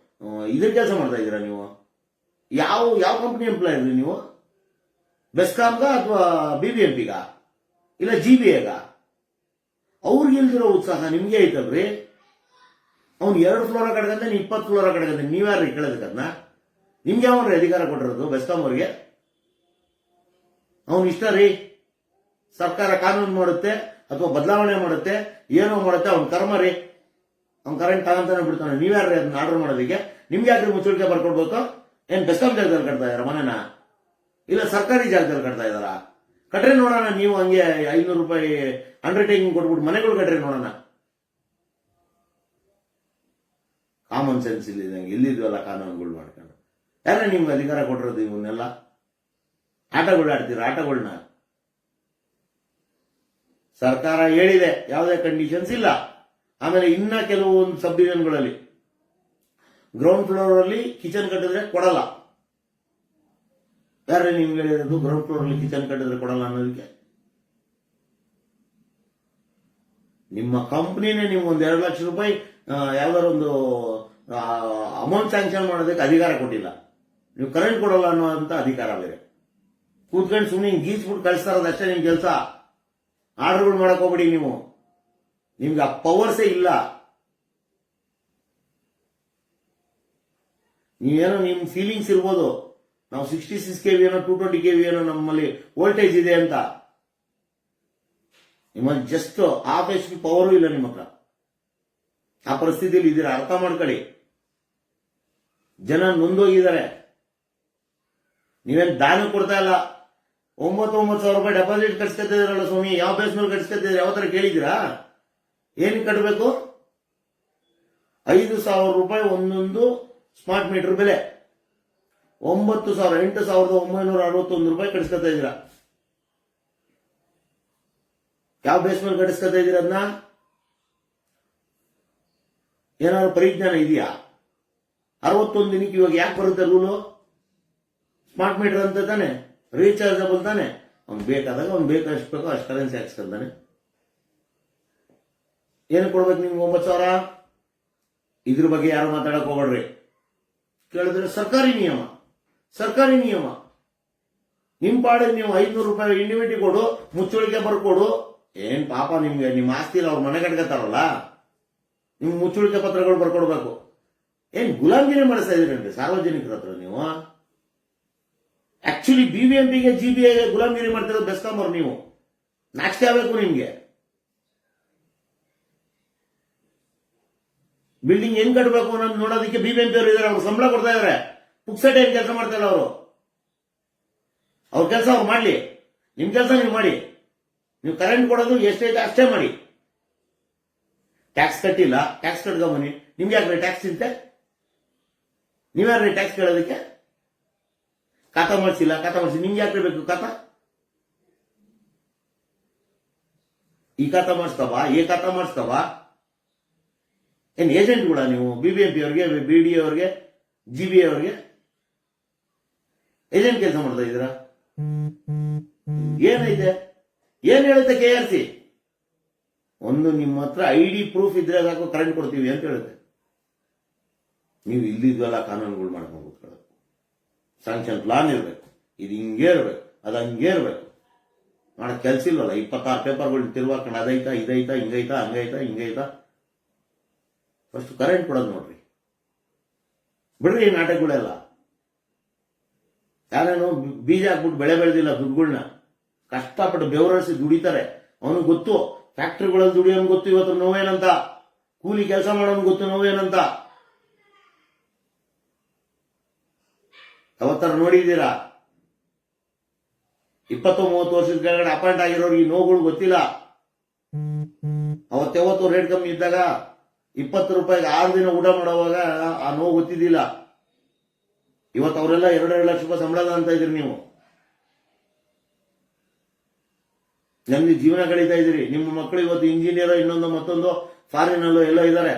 ಇದ್ರ ಕೆಲಸ ಮಾಡ್ತಾ ಇದ್ದೀರಾ ನೀವು? ಯಾವ ಯಾವ ಕಂಪ್ನಿ ಎಂಪ್ಲಾಯ್ ಇದ್ರಿ ನೀವು? ಬೆಸ್ಕಾಮ್ಗ ಅಥವಾ ಬಿಬಿಎಂಪಿಗ ಇಲ್ಲ ಜಿಬಿಎಗ? ಅವ್ರಿಗೆ ಇಲ್ದಿರೋ ಉತ್ಸಾಹ ನಿಮ್ಗೆ ಐತಲ್ರಿ. ಅವ್ನು 2 ಫ್ಲೋರ ಕಡ್ಕಂತ 20 ಫ್ಲೋರ ಕಡ್ಕಂತ ನೀವ್ಯಾರು ಕೇಳೋದಕ್ಕನ್ನ? ನಿಮ್ಗೆ ಯಾವನ್ರಿ ಅಧಿಕಾರ ಕೊಟ್ಟಿರೋದು ಬೆಸ್ಕಾಂ ಅವ್ರಿಗೆ? ಅವನು ಇಷ್ಟ ರೀ, ಸರ್ಕಾರ ಕಾನೂನು ಮಾಡುತ್ತೆ ಅಥವಾ ಬದಲಾವಣೆ ಮಾಡುತ್ತೆ, ಏನೋ ಮಾಡುತ್ತೆ, ಅವ್ನ ಕರ್ಮ ರೀ. ಅವ್ನ ಕರೆಂಟ್ ತಗೊಂತಾನೆ ಬಿಡ್ತಾನೆ. ನೀವ್ಯಾರ್ರಿ ಅದನ್ನ ಆರ್ಡರ್ ಮಾಡೋದಕ್ಕೆ? ನಿಮ್ಗೆ ಯಾಕ್ರಿ ಮುಚ್ಚುಳಿಕೆ ಬರ್ಕೊಡ್ಬೇಕು? ಏನ್ ಬೆಸ್ಕಾಂ ಜಾಗದಲ್ಲಿ ಕಟ್ತಾ ಇದಾರ ಮನೆನ? ಇಲ್ಲ ಸರ್ಕಾರಿ ಜಾಗದಲ್ಲಿ ಕಟ್ತಾ ಇದಾರ? ಕಟ್ರೆ ನೋಡೋಣ. ನೀವು ಹಂಗೆ 500 ರೂಪಾಯಿ ಅಂಡರ್ಟೇಕಿಂಗ್ ಕೊಟ್ಬಿಟ್ಟು ಮನೆಗಳು ಕಟ್ರೆ ನೋಡೋಣ. ಕಾಮನ್ ಸೆನ್ಸ್ ಇಲ್ಲಿದಂಗೆ ಇಲ್ಲಿದ್ವಲ್ಲ ಕಾನೂನುಗಳು ಮಾಡ್ಕೊಂಡು. ಯಾರೇ ನಿಮ್ಗೆ ಅಧಿಕಾರ ಕೊಟ್ಟಿರೋದು? ಇವನ್ನೆಲ್ಲ ಆಟಗಳು ಆಡ್ತೀರ, ಆಟಗಳನ್ನ. ಸರ್ಕಾರ ಹೇಳಿದೆ ಯಾವುದೇ ಕಂಡೀಷನ್ಸ್ ಇಲ್ಲ. ಆಮೇಲೆ ಇನ್ನ ಕೆಲವೊಂದು ಸಬ್ ಡಿವಿಷನ್ಗಳಲ್ಲಿ ಗ್ರೌಂಡ್ ಫ್ಲೋರ್ ಅಲ್ಲಿ ಕಿಚನ್ ಕಟ್ಟಿದ್ರೆ ಕೊಡಲ್ಲ. ಯಾರೇ ನಿಮ್ಗೆ ಹೇಳಿರೋದು ಗ್ರೌಂಡ್ ಫ್ಲೋರ್ ಅಲ್ಲಿ ಕಿಚನ್ ಕಟ್ಟಿದ್ರೆ ಕೊಡಲ್ಲ ಅನ್ನೋದಕ್ಕೆ? ನಿಮ್ಮ ಕಂಪ್ನಿನೇ ನಿಮ್ಗೆ ಒಂದು 2 ಲಕ್ಷ ರೂಪಾಯಿ ಯಾವ್ದಾರು ಒಂದು ಅಮೌಂಟ್ ಸ್ಯಾಂಕ್ಷನ್ ಮಾಡೋದಕ್ಕೆ ಅಧಿಕಾರ ಕೊಟ್ಟಿಲ್ಲ. ನೀವು ಕರೆಂಟ್ ಕೊಡಲ್ಲ ಅನ್ನೋಂತ ಅಧಿಕಾರ ಬೇರೆ. ಕೂತ್ಕೊಂಡು ಸುಮ್ಮನೆ ಗೀಚ್ಬಿಟ್ಟು ಕಳಿಸ್ತಾ ಇರೋದು ಅಷ್ಟೇ ನಿಮ್ ಕೆಲಸ. ಆರ್ಡರ್ಗಳು ಮಾಡಕ್ ಹೋಗ್ಬಿಡಿ ನೀವು. ನಿಮ್ಗೆ ಆ ಪವರ್ಸೇ ಇಲ್ಲ. ನೀವೇನೋ ನಿಮ್ ಫೀಲಿಂಗ್ಸ್ ಇರ್ಬೋದು, ನಾವು 66 KV ಏನೋ 220 KV ಏನೋ ನಮ್ಮಲ್ಲಿ ವೋಲ್ಟೇಜ್ ಇದೆ ಅಂತ. ನಿಮ್ಮಲ್ಲಿ ಜಸ್ಟ್ ಹಾಫ್ HP ಪವರು ಇಲ್ಲ ನಿಮ್ಮ ಹತ್ರ. ಆ ಪರಿಸ್ಥಿತಿಯಲ್ಲಿ ಇದ್ದೀರಾ, ಅರ್ಥ ಮಾಡ್ಕೊಳ್ಳಿ. ಜನ ನೊಂದೋಗಿದ್ದಾರೆ. ನೀವೇನು ದಾನ ಕೊಡ್ತಾ ಇಲ್ಲ. 9,000 ರೂಪಾಯಿ ಡೆಪಾಸಿಟ್ ಕಟ್ಸ್ಕೊತಿದ್ರಲ್ಲ ಸ್ವಾಮಿ, ಯಾವ ಬೇಸ್ ಮೇಲೆ ಕಟ್ಸ್ಕೊತಿದ್ರೆ ಯಾವ ತರ ಕೇಳಿದಿರಾ? ಏನಕ್ಕೆ ಕಟ್ಟಬೇಕು? 5,000 ರೂಪಾಯಿ ಒಂದೊಂದು ಸ್ಮಾರ್ಟ್ ಮೀಟರ್ ಬೆಲೆ. 8,961 ರೂಪಾಯಿ ಕಟ್ಸ್ಕೊತಾ ಇದ್ದೀರಾ. ಯಾವ ಬೇಸ್ ಮೇಲೆ ಕಟ್ಸ್ಕೊತಾ ಇದ್ದೀರಾ ಅದನ್ನ? ಏನಾದ್ರು ಪರಿಜ್ಞಾನ ಇದೆಯಾ? 61 ದಿನಕ್ಕೆ ಇವಾಗ ಯಾಕೆ ಬರುತ್ತೆ ರೂಲು? ಸ್ಮಾರ್ಟ್ ಮೀಟರ್ ಅಂತ ತಾನೆ, ರೀಚಾರ್ಜಬಲ್ ತಾನೆ. ಅವ್ನು ಬೇಕಾದಾಗ ಅವ್ನು ಬೇಕಷ್ಟು ಬೇಕೋ ಅಷ್ಟು ಕರೆನ್ಸಿ ಹಾಕ್ಸ್ಕೊಂತಾನೆ. ಏನು ಕೊಡ್ಬೇಕು ನಿಮ್ಗೆ 9,000? ಇದ್ರ ಬಗ್ಗೆ ಯಾರು ಮಾತಾಡಕ್ ಹೋಗ್ಬೇಡ್ರಿ. ಕೇಳಿದ್ರೆ ಸರ್ಕಾರಿ ನಿಯಮ, ಸರ್ಕಾರಿ ನಿಯಮ. ನಿಮ್ ಪಾಡಿಗೆ ನೀವು 500 ರೂಪಾಯಿ ಇಂಡಿವಿಟಿ ಕೊಡು, ಮುಚ್ಚುಳಿಕೆ ಬರ್ಕೊಡು. ಏನ್ ಪಾಪ ನಿಮ್ಗೆ ನಿಮ್ಮ ಆಸ್ತಿ ಅವ್ರ ಮನೆ ಕಟ್ಕೊತಾರಲ್ಲ, ನಿಮ್ಗೆ ಮುಚ್ಚುಳಿಕೆ ಪತ್ರಗಳು ಬರ್ಕೊಡ್ಬೇಕು. ಏನ್ ಗುಲಾಮಗಿರಿ ಮಾಡಿಸ್ತಾ ಇದೀರಿ ಸಾರ್ವಜನಿಕರ ಹತ್ರ ನೀವು? ಆಕ್ಚುಲಿ ಬಿಬಿಎಂಪಿಗೆ ಜಿಬಿಎಗೆ ಗುಲಾಮಗಿರಿ ಮಾಡ್ತಿರೋದು ಬೆಸ್ಕಾಂ ಅವ್ರು. ನೀವು ನಾಚಿಕೆ ಆಗ್ಬೇಕು ನಿಮ್ಗೆ. ಬಿಲ್ಡಿಂಗ್ ಹೆಂಗ್ ಕಟ್ಟಬೇಕು ಅನ್ನೋದು ನೋಡೋದಕ್ಕೆ ಬಿಬಿಎಂಪಿ ಅವರು ಇದಾರೆ. ಅವ್ರು ಸಂಬಳ ಕೊಡ್ತಾ ಇದಾರೆ. ಪುಕ್ಸಟೆ ಏನ್ ಕೆಲಸ ಮಾಡ್ತಾ ಇಲ್ಲ ಅವರು. ಅವ್ರ ಕೆಲಸ ಅವ್ರು ಮಾಡ್ಲಿ, ನಿಮ್ ಕೆಲಸ ನೀವು ಮಾಡಿ. ನೀವು ಕರೆಂಟ್ ಕೊಡೋದು ಎಷ್ಟೈತೆ ಅಷ್ಟೇ ಮಾಡಿ. ಟ್ಯಾಕ್ಸ್ ಕಟ್ಟಿಲ್ಲ, ಟ್ಯಾಕ್ಸ್ ಕಟ್ಕೊಂಬನ್ನಿ. ನಿಮ್ಗೆ ಯಾಕ್ರಿ ಟ್ಯಾಕ್ಸ್ ಚಿಂತೆ? ನೀವ್ಯಾರ್ರಿ ಟ್ಯಾಕ್ಸ್ ಕೇಳೋದಕ್ಕೆ? ಖಾತಾ ಮಾಡಿಸಿಲ್ಲ, ಖಾತಾ ಮಾಡಿಸಿ. ನಿಮ್ಗೆ ಯಾಕೆ ಬೇಕು ಖಾತಾ? ಈ ಖಾತಾ ಮಾಡಿಸ್ತಾವ, ಈ ಖಾತಾ ಮಾಡಿಸ್ತಾವ. ಏನ್ ಏಜೆಂಟ್ ಕೂಡ ನೀವು? ಬಿಬಿಎಂಪಿ ಅವ್ರಿಗೆ, ಬಿಡಿ ಅವ್ರಿಗೆ, ಜಿಬಿಎ ಅವ್ರಿಗೆ ಏಜೆಂಟ್ ಕೆಲಸ ಮಾಡ್ತಾ ಇದ್ದೀರಾ? ಏನೈತೆ? ಏನ್ ಹೇಳುತ್ತೆ KRC? ಒಂದು ನಿಮ್ಮ ಹತ್ರ ID ಪ್ರೂಫ್ ಇದ್ರೆ ಸಾಕು, ಕರೆಂಟ್ ಕೊಡ್ತೀವಿ ಅಂತ ಹೇಳುತ್ತೆ. ನೀವು ಇಲ್ಲಿದ್ವಲ್ಲ ಕಾನೂನುಗಳು ಮಾಡ್ಕೊಂಡು ಕೂತ್ಕೊಳ್ಳೋದು. ಸ್ಯಾಂಕ್ಷನ್ ಪ್ಲಾನ್ ಇರ್ಬೇಕು, ಇದು ಹಿಂಗೇ ಇರ್ಬೇಕು, ಅದು ಹಂಗೇ ಇರ್ಬೇಕು. ಮಾಡಕ್ ಕೆಲ್ಸ ಇಲ್ವಲ್ಲ. 26 ಪೇಪರ್ಗಳು ತಿರುವಾಕೊಂಡು ಅದೈತಾ ಇದೈತಾ ಹಿಂಗೈತಾ ಹಂಗೈತಾ ಹಿಂಗೈತಾ. ಫಸ್ಟ್ ಕರೆಂಟ್ ಕೊಡೋದು ನೋಡ್ರಿ, ಬಿಡ್ರಿ ಈ ನಾಟಕಗಳೆಲ್ಲ. ಯಾರೇನು ಬೀಜ ಹಾಕ್ಬಿಟ್ಟು ಬೆಳೆ ಬೆಳೆದಿಲ್ಲ, ದುಡ್ಡುಗಳನ್ನ ಕಷ್ಟಪಟ್ಟು ಬೆವರಿಸಿ ದುಡಿತಾರೆ. ಅವನಿಗೆ ಗೊತ್ತು ಫ್ಯಾಕ್ಟ್ರಿಗಳಲ್ಲಿ ದುಡಿಯೋನ್ ಗೊತ್ತು ಇವತ್ತು ನೋವೇನಂತ, ಕೂಲಿ ಕೆಲಸ ಮಾಡೋನ್ ಗೊತ್ತು ನೋವೇನಂತ. ಅವತ್ತರ ನೋಡಿದ್ದೀರಾ? 20-30 ವರ್ಷದ ಕೆಳಗಡೆ ಅಪಾಯಿಂಟ್ ಆಗಿರೋರಿಗೆ ನೋವುಗಳು ಗೊತ್ತಿಲ್ಲ. ಅವತ್ತು ರೇಟ್ ಕಮ್ಮಿ ಇದ್ದಾಗ 20 ರೂಪಾಯಿಗೆ 6 ದಿನ ಊಟ ಮಾಡೋವಾಗ ಆ ನೋವು ಗೊತ್ತಿದ್ದಿಲ್ಲ. ಇವತ್ತು ಅವರೆಲ್ಲ 2-2 ಲಕ್ಷ ರೂಪಾಯಿ ಸಂಬಳದ ಅಂತ ಇದ್ರಿ ನೀವು. ನಮ್ಗೆ ಜೀವನ ಕಳೀತಾ ಇದ್ದೀರಿ. ನಿಮ್ಮ ಮಕ್ಕಳು ಇವತ್ತು ಇಂಜಿನಿಯರ್, ಇನ್ನೊಂದು ಮತ್ತೊಂದು ಫಾರಿನ್ ಅಲ್ಲೋ ಎಲ್ಲೋ ಇದ್ದಾರೆ.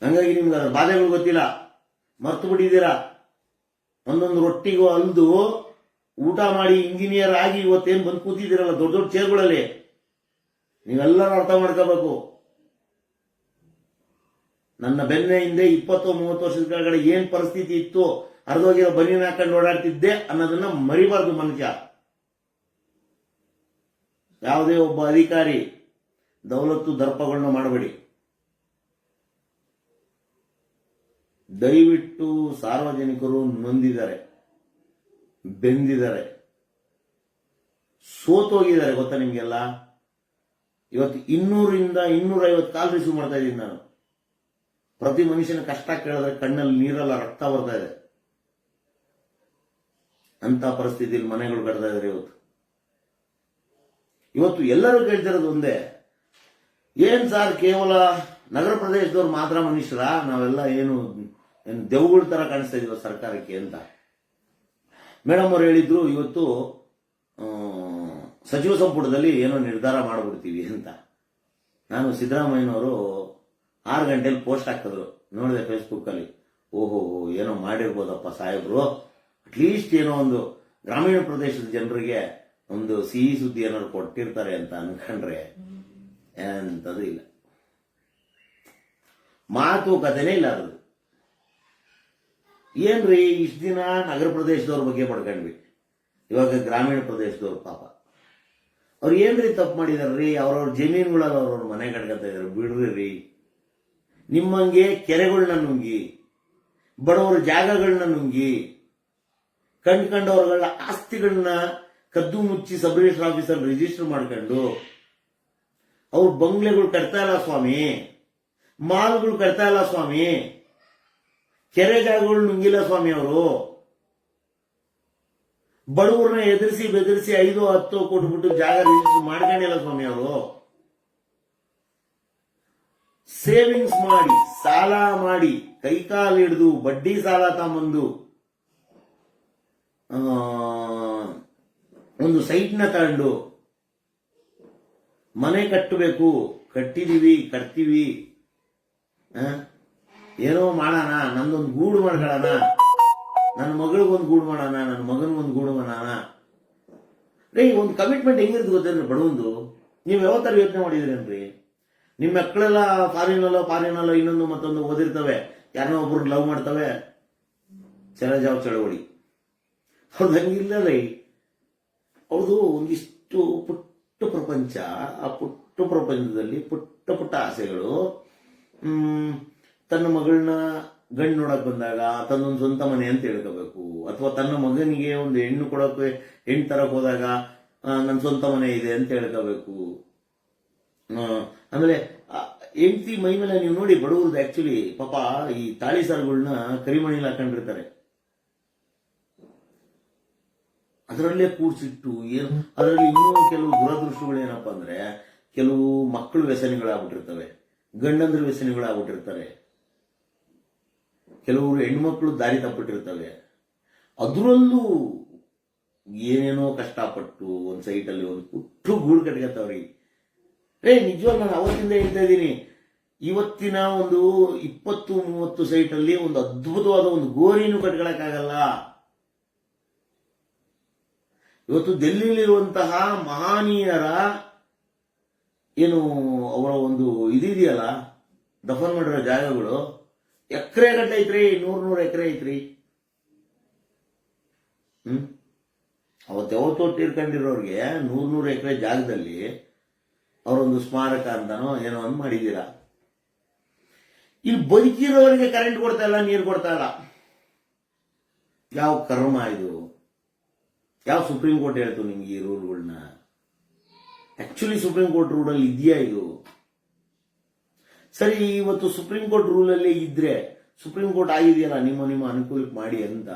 ಹಂಗಾಗಿ ನಿಮ್ಗೆ ಅದ್ರ ಬಾಧೆಗಳು ಗೊತ್ತಿಲ್ಲ, ಮರ್ತು ಬಿಟ್ಟಿದ್ದೀರಾ. ಒಂದೊಂದು ರೊಟ್ಟಿಗೂ ಅಲ್ದು ಊಟ ಮಾಡಿ ಇಂಜಿನಿಯರ್ ಆಗಿ ಇವತ್ತೇನು ಬಂದು ಕೂತಿದ್ದೀರಲ್ಲ ದೊಡ್ಡ ದೊಡ್ಡ ಚೇರ್ಗಳಲ್ಲಿ, ನೀವೆಲ್ಲರೂ ಅರ್ಥ ಮಾಡ್ಕೋಬೇಕು. ನನ್ನ ಬೆನ್ನ ಹಿಂದೆ 20-30 ವರ್ಷದ ಕೆಳಗಡೆ ಏನ್ ಪರಿಸ್ಥಿತಿ ಇತ್ತು, ಅರ್ಧೋಗಿರೋ ಬನಿಯನ್ ಹಾಕೊಂಡು ಓಡಾಡ್ತಿದ್ದೆ ಅನ್ನೋದನ್ನ ಮರಿಬಾರ್ದು ಮನುಷ್ಯ. ಯಾವುದೇ ಒಬ್ಬ ಅಧಿಕಾರಿ ದೌಲತ್ತು ದರ್ಪಗಳನ್ನ ಮಾಡಬೇಡಿ. ದಯವಿಟ್ಟು ಸಾರ್ವಜನಿಕರು ನೊಂದಿದ್ದಾರೆ, ಬೆಂದಿದ್ದಾರೆ, ಸೋತೋಗಿದ್ದಾರೆ. ಗೊತ್ತಾ ನಿಮ್ಗೆಲ್ಲ? ಇವತ್ತು 200ರಿಂದ 250 ಕಾಲ್ ರಿಸೀವ್ ಮಾಡ್ತಾ ಇದ್ದೀನಿ ನಾನು. ಪ್ರತಿ ಮನುಷ್ಯನ ಕಷ್ಟ ಕೇಳಿದ್ರೆ ಕಣ್ಣಲ್ಲಿ ನೀರೆಲ್ಲ ರಕ್ತ ಬರ್ತಾ ಇದೆ. ಅಂತ ಪರಿಸ್ಥಿತಿಯಲ್ಲಿ ಮನೆಗಳು ಕಟ್ತಾ ಇದ್ದಾರೆ ಇವತ್ತು ಎಲ್ಲರೂ ಕೇಳ್ತಿರೋದು ಒಂದೇ, ಏನ್ ಸಾರ್ ಕೇವಲ ನಗರ ಪ್ರದೇಶದವ್ರು ಮಾತ್ರ ಮನುಷ್ಯರ, ನಾವೆಲ್ಲ ಏನು ದೆವ್ಗಳ ತರ ಕಾಣಿಸ್ತಾ ಇದೀವ ಸರ್ಕಾರಕ್ಕೆ ಅಂತ. ಮೇಡಮ್ ಅವ್ರು ಹೇಳಿದ್ರು ಇವತ್ತು ಸಚಿವ ಸಂಪುಟದಲ್ಲಿ ಏನೋ ನಿರ್ಧಾರ ಮಾಡ್ಬಿಡ್ತೀವಿ ಅಂತ. ನಾನು ಸಿದ್ದರಾಮಯ್ಯನವರು 6 ಗಂಟೆಲಿ ಪೋಸ್ಟ್ ಹಾಕಿದ್ರು, ನೋಡಿದೆ ಫೇಸ್ಬುಕ್ ಅಲ್ಲಿ. ಓಹೋ, ಏನೋ ಮಾಡಿರ್ಬೋದಪ್ಪ ಸಾಹೇಬ್ರು, ಅಟ್ಲೀಸ್ಟ್ ಏನೋ ಒಂದು ಗ್ರಾಮೀಣ ಪ್ರದೇಶದ ಜನರಿಗೆ ಒಂದು ಸಿಹಿ ಸುದ್ದಿ ಏನಾದ್ರು ಕೊಟ್ಟಿರ್ತಾರೆ ಅಂತ ಅನ್ಕೊಂಡ್ರೆ ಎಂತದು ಇಲ್ಲ, ಮಾತುಕತೆನೇ ಇಲ್ಲ. ಅದು ಏನ್ರಿ ಇಷ್ಟ ದಿನ ನಗರ ಪ್ರದೇಶದವ್ರ ಬಗ್ಗೆ ಪಡ್ಕೊಂಡ್ವಿ, ಇವಾಗ ಗ್ರಾಮೀಣ ಪ್ರದೇಶದವ್ರು ಪಾಪ ಅವ್ರು ಏನ್ರಿ ತಪ್ಪು ಮಾಡಿದಾರ್ರಿ? ಅವ್ರವ್ರ ಜಮೀನುಗಳಲ್ಲಿ ಅವ್ರವ್ರ ಮನೆ ಕಟ್ಕೊತ ಇದಾರೆ, ಬಿಡ್ರಿ. ನಿಮ್ಮಂಗೆ ಕೆರೆಗಳನ್ನ ನುಂಗಿ, ಬಡವರ ಜಾಗಗಳನ್ನ ನುಂಗಿ, ಕಂಡ್ಕೊಂಡವ್ರಗಳ ಆಸ್ತಿಗಳನ್ನ ಕದ್ದು ಮುಚ್ಚಿ ಸಬ್ ರಿಜಿಸ್ಟರ್ ಆಫೀಸಲ್ಲಿ ರಿಜಿಸ್ಟರ್ ಮಾಡ್ಕೊಂಡು ಅವ್ರ ಬಂಗ್ಲೆಗಳು ಕಟ್ತಾ ಇಲ್ಲ ಸ್ವಾಮಿ, ಮಾಲ್ಗಳು ಕಟ್ತಾ ಇಲ್ಲ ಸ್ವಾಮಿ, ಕೆರೆ ಜಾಗಗಳು ನುಂಗಿಲ್ಲ ಸ್ವಾಮಿ. ಅವರು ಬಡವ್ರನ್ನ ಎದುರಿಸಿ ಬೆದರಿಸಿ 5-10 ಕೊಟ್ಬಿಟ್ಟು ಜಾಗ ರಿಜಿಸ್ಟರ್ ಮಾಡ್ಕೊಂಡಿಲ್ಲ ಸ್ವಾಮಿ. ಅವರು ಸೇವಿಂಗ್ಸ್ ಮಾಡಿ, ಸಾಲ ಮಾಡಿ, ಕೈಕಾಲು ಹಿಡಿದು ಬಡ್ಡಿ ಸಾಲ ತಗೊಂಬಂದು ಒಂದು ಸೈಟ್ನ ತಗೊಂಡು ಮನೆ ಕಟ್ಟಬೇಕು, ಕಟ್ಟಿದೀವಿ, ಕಟ್ತೀವಿ, ಏನೋ ಮಾಡೋಣ, ನಂದೊಂದು ಗೂಡು ಮಾಡ್ಕೊಳ್ಳೋಣ, ನನ್ನ ಮಗಳಿಗೊಂದು ಗೂಡು ಮಾಡೋಣ, ನನ್ನ ಮಗನಿಗೊಂದು ಗೂಡು ಮಾಡೋಣ. ಒಂದು ಕಮಿಟ್ಮೆಂಟ್ ಹೆಂಗಿರ್ತದೆ ಗೊತ್ತೇನ್ರಿ ಬಡವಂದು? ನೀವು ಯಾವ ತರ ಯೋಚನೆ ಮಾಡಿದ್ರೇನ್ರಿ? ನಿಮ್ಮ ಮಕ್ಕಳೆಲ್ಲ ಫಾರಿನಲ್ಲೋ ಇನ್ನೊಂದು ಮತ್ತೊಂದು ಓದಿರ್ತವೆ, ಯಾರನ್ನೋ ಒಬ್ರು ಲವ್ ಮಾಡ್ತವೆ, ಚಲಜಾವ್ ಚಳವಳಿ. ಅವ್ರದ್ದು ಹಂಗಿಲ್ಲ ರೀ. ಅವ್ರದ್ದು ಒಂದಿಷ್ಟು ಪುಟ್ಟ ಪ್ರಪಂಚ, ಆ ಪುಟ್ಟ ಪ್ರಪಂಚದಲ್ಲಿ ಪುಟ್ಟ ಪುಟ್ಟ ಆಸೆಗಳು. ತನ್ನ ಮಗಳನ್ನ ಗಂಡು ನೋಡಕ್ ಬಂದಾಗ ತನ್ನೊಂದು ಸ್ವಂತ ಮನೆ ಅಂತ ಹೇಳ್ಕೋಬೇಕು, ಅಥವಾ ತನ್ನ ಮಗನಿಗೆ ಒಂದು ಹೆಣ್ಣು ಕೊಡಕ್ಕೆ ಹೆಣ್ಣು ತರಕ್ ಹೋದಾಗ ನನ್ನ ಸ್ವಂತ ಮನೆ ಇದೆ ಅಂತ ಹೇಳ್ಕೋಬೇಕು. ಆಮೇಲೆ ಹೆಂಡತಿ ಮೈ ಮೇಲೆ ನೀವು ನೋಡಿ ಬಡವ್ರದ್ದು ಆಕ್ಚುಲಿ ಪಾಪ ಈ ತಾಳಿ ಸಾರುಗಳನ್ನ ಕರಿಮಣಿಲಿ ಹಾಕೊಂಡಿರ್ತಾರೆ, ಅದರಲ್ಲೇ ಕೂಡ್ಸಿಟ್ಟು ಅದರಲ್ಲಿ ಇನ್ನೂ ಕೆಲವು ದುರದೃಷ್ಟಗಳು ಏನಪ್ಪಾ ಅಂದ್ರೆ, ಕೆಲವು ಮಕ್ಕಳು ವ್ಯಸನಿಗಳಾಗ್ಬಿಟ್ಟಿರ್ತವೆ, ಗಂಡಂದ್ರ ವ್ಯಸನಿಗಳಾಗ್ಬಿಟ್ಟಿರ್ತಾರೆ, ಕೆಲವರು ಹೆಣ್ಮಕ್ಳು ದಾರಿ ತಪ್ಪಿಟ್ಟಿರ್ತವೆ. ಅದರಲ್ಲೂ ಏನೇನೋ ಕಷ್ಟಪಟ್ಟು ಒಂದ್ ಸೈಟಲ್ಲಿ ಒಂದು ಪುಟ್ಟು ಗೂಡು ಕಟ್ಕತ್ತವ್ರಿ. ನಿಜವಾಗ ನಾನು ಅವತ್ತಿಂದ ಹೇಳ್ತಾ ಇದ್ದೀನಿ, ಇವತ್ತಿನ ಒಂದು 20-30 ಸೈಟಲ್ಲಿ ಒಂದು ಅದ್ಭುತವಾದ ಒಂದು ಗೋರಿನೂ ಕಟ್ಕೊಳಕ್ಕಾಗಲ್ಲ. ಇವತ್ತು ಡೆಲ್ಲಿಲಿರುವಂತಹ ಮಹಾನೀಯರ ಏನು ಅವರ ಒಂದು ಇದೆಯಲ್ಲ, ದಫನ್ ಮಾಡಿರೋ ಜಾಗಗಳು ಎಕರೆ ಗಟ್ಟಲೆ ಐತ್ರಿ, 100 ಎಕರೆ ಐತ್ರಿ. ಅವತ್ತು ತೀರ್ಕೊಂಡಿರೋರ್ಗೆ 100 ಎಕರೆ ಜಾಗದಲ್ಲಿ ಅವರೊಂದು ಸ್ಮಾರಕ ಅಂತಾನೋ ಏನೋ ಒಂದು ಮಾಡಿದ್ದೀರಾ. ಇಲ್ಲಿ ಬದುಕಿರೋರಿಗೆ ಕರೆಂಟ್ ಕೊಡ್ತಾ ಇಲ್ಲ, ನೀರು ಕೊಡ್ತಾ ಇಲ್ಲ. ಯಾವ ಕರ್ಮ ಇದು? ಯಾವ ಸುಪ್ರೀಂ ಕೋರ್ಟ್ ಹೇಳ್ತು ನಿಮ್ಗೆ ಈ ರೂಲ್ಗಳನ್ನ? ಆಕ್ಚುಲಿ ಸುಪ್ರೀಂ ಕೋರ್ಟ್ ರೂಲಲ್ಲಿ ಇದೆಯಾ ಇದು? ಸರಿ, ಇವತ್ತು ಸುಪ್ರೀಂ ಕೋರ್ಟ್ ರೂಲಲ್ಲೇ ಇದ್ರೆ ಸುಪ್ರೀಂ ಕೋರ್ಟ್ ಆಗಿದೆಯಲ್ಲ ನಿಮ್ಮ ಅನುಕೂಲಕ್ಕೆ ಮಾಡಿ ಅಂತ.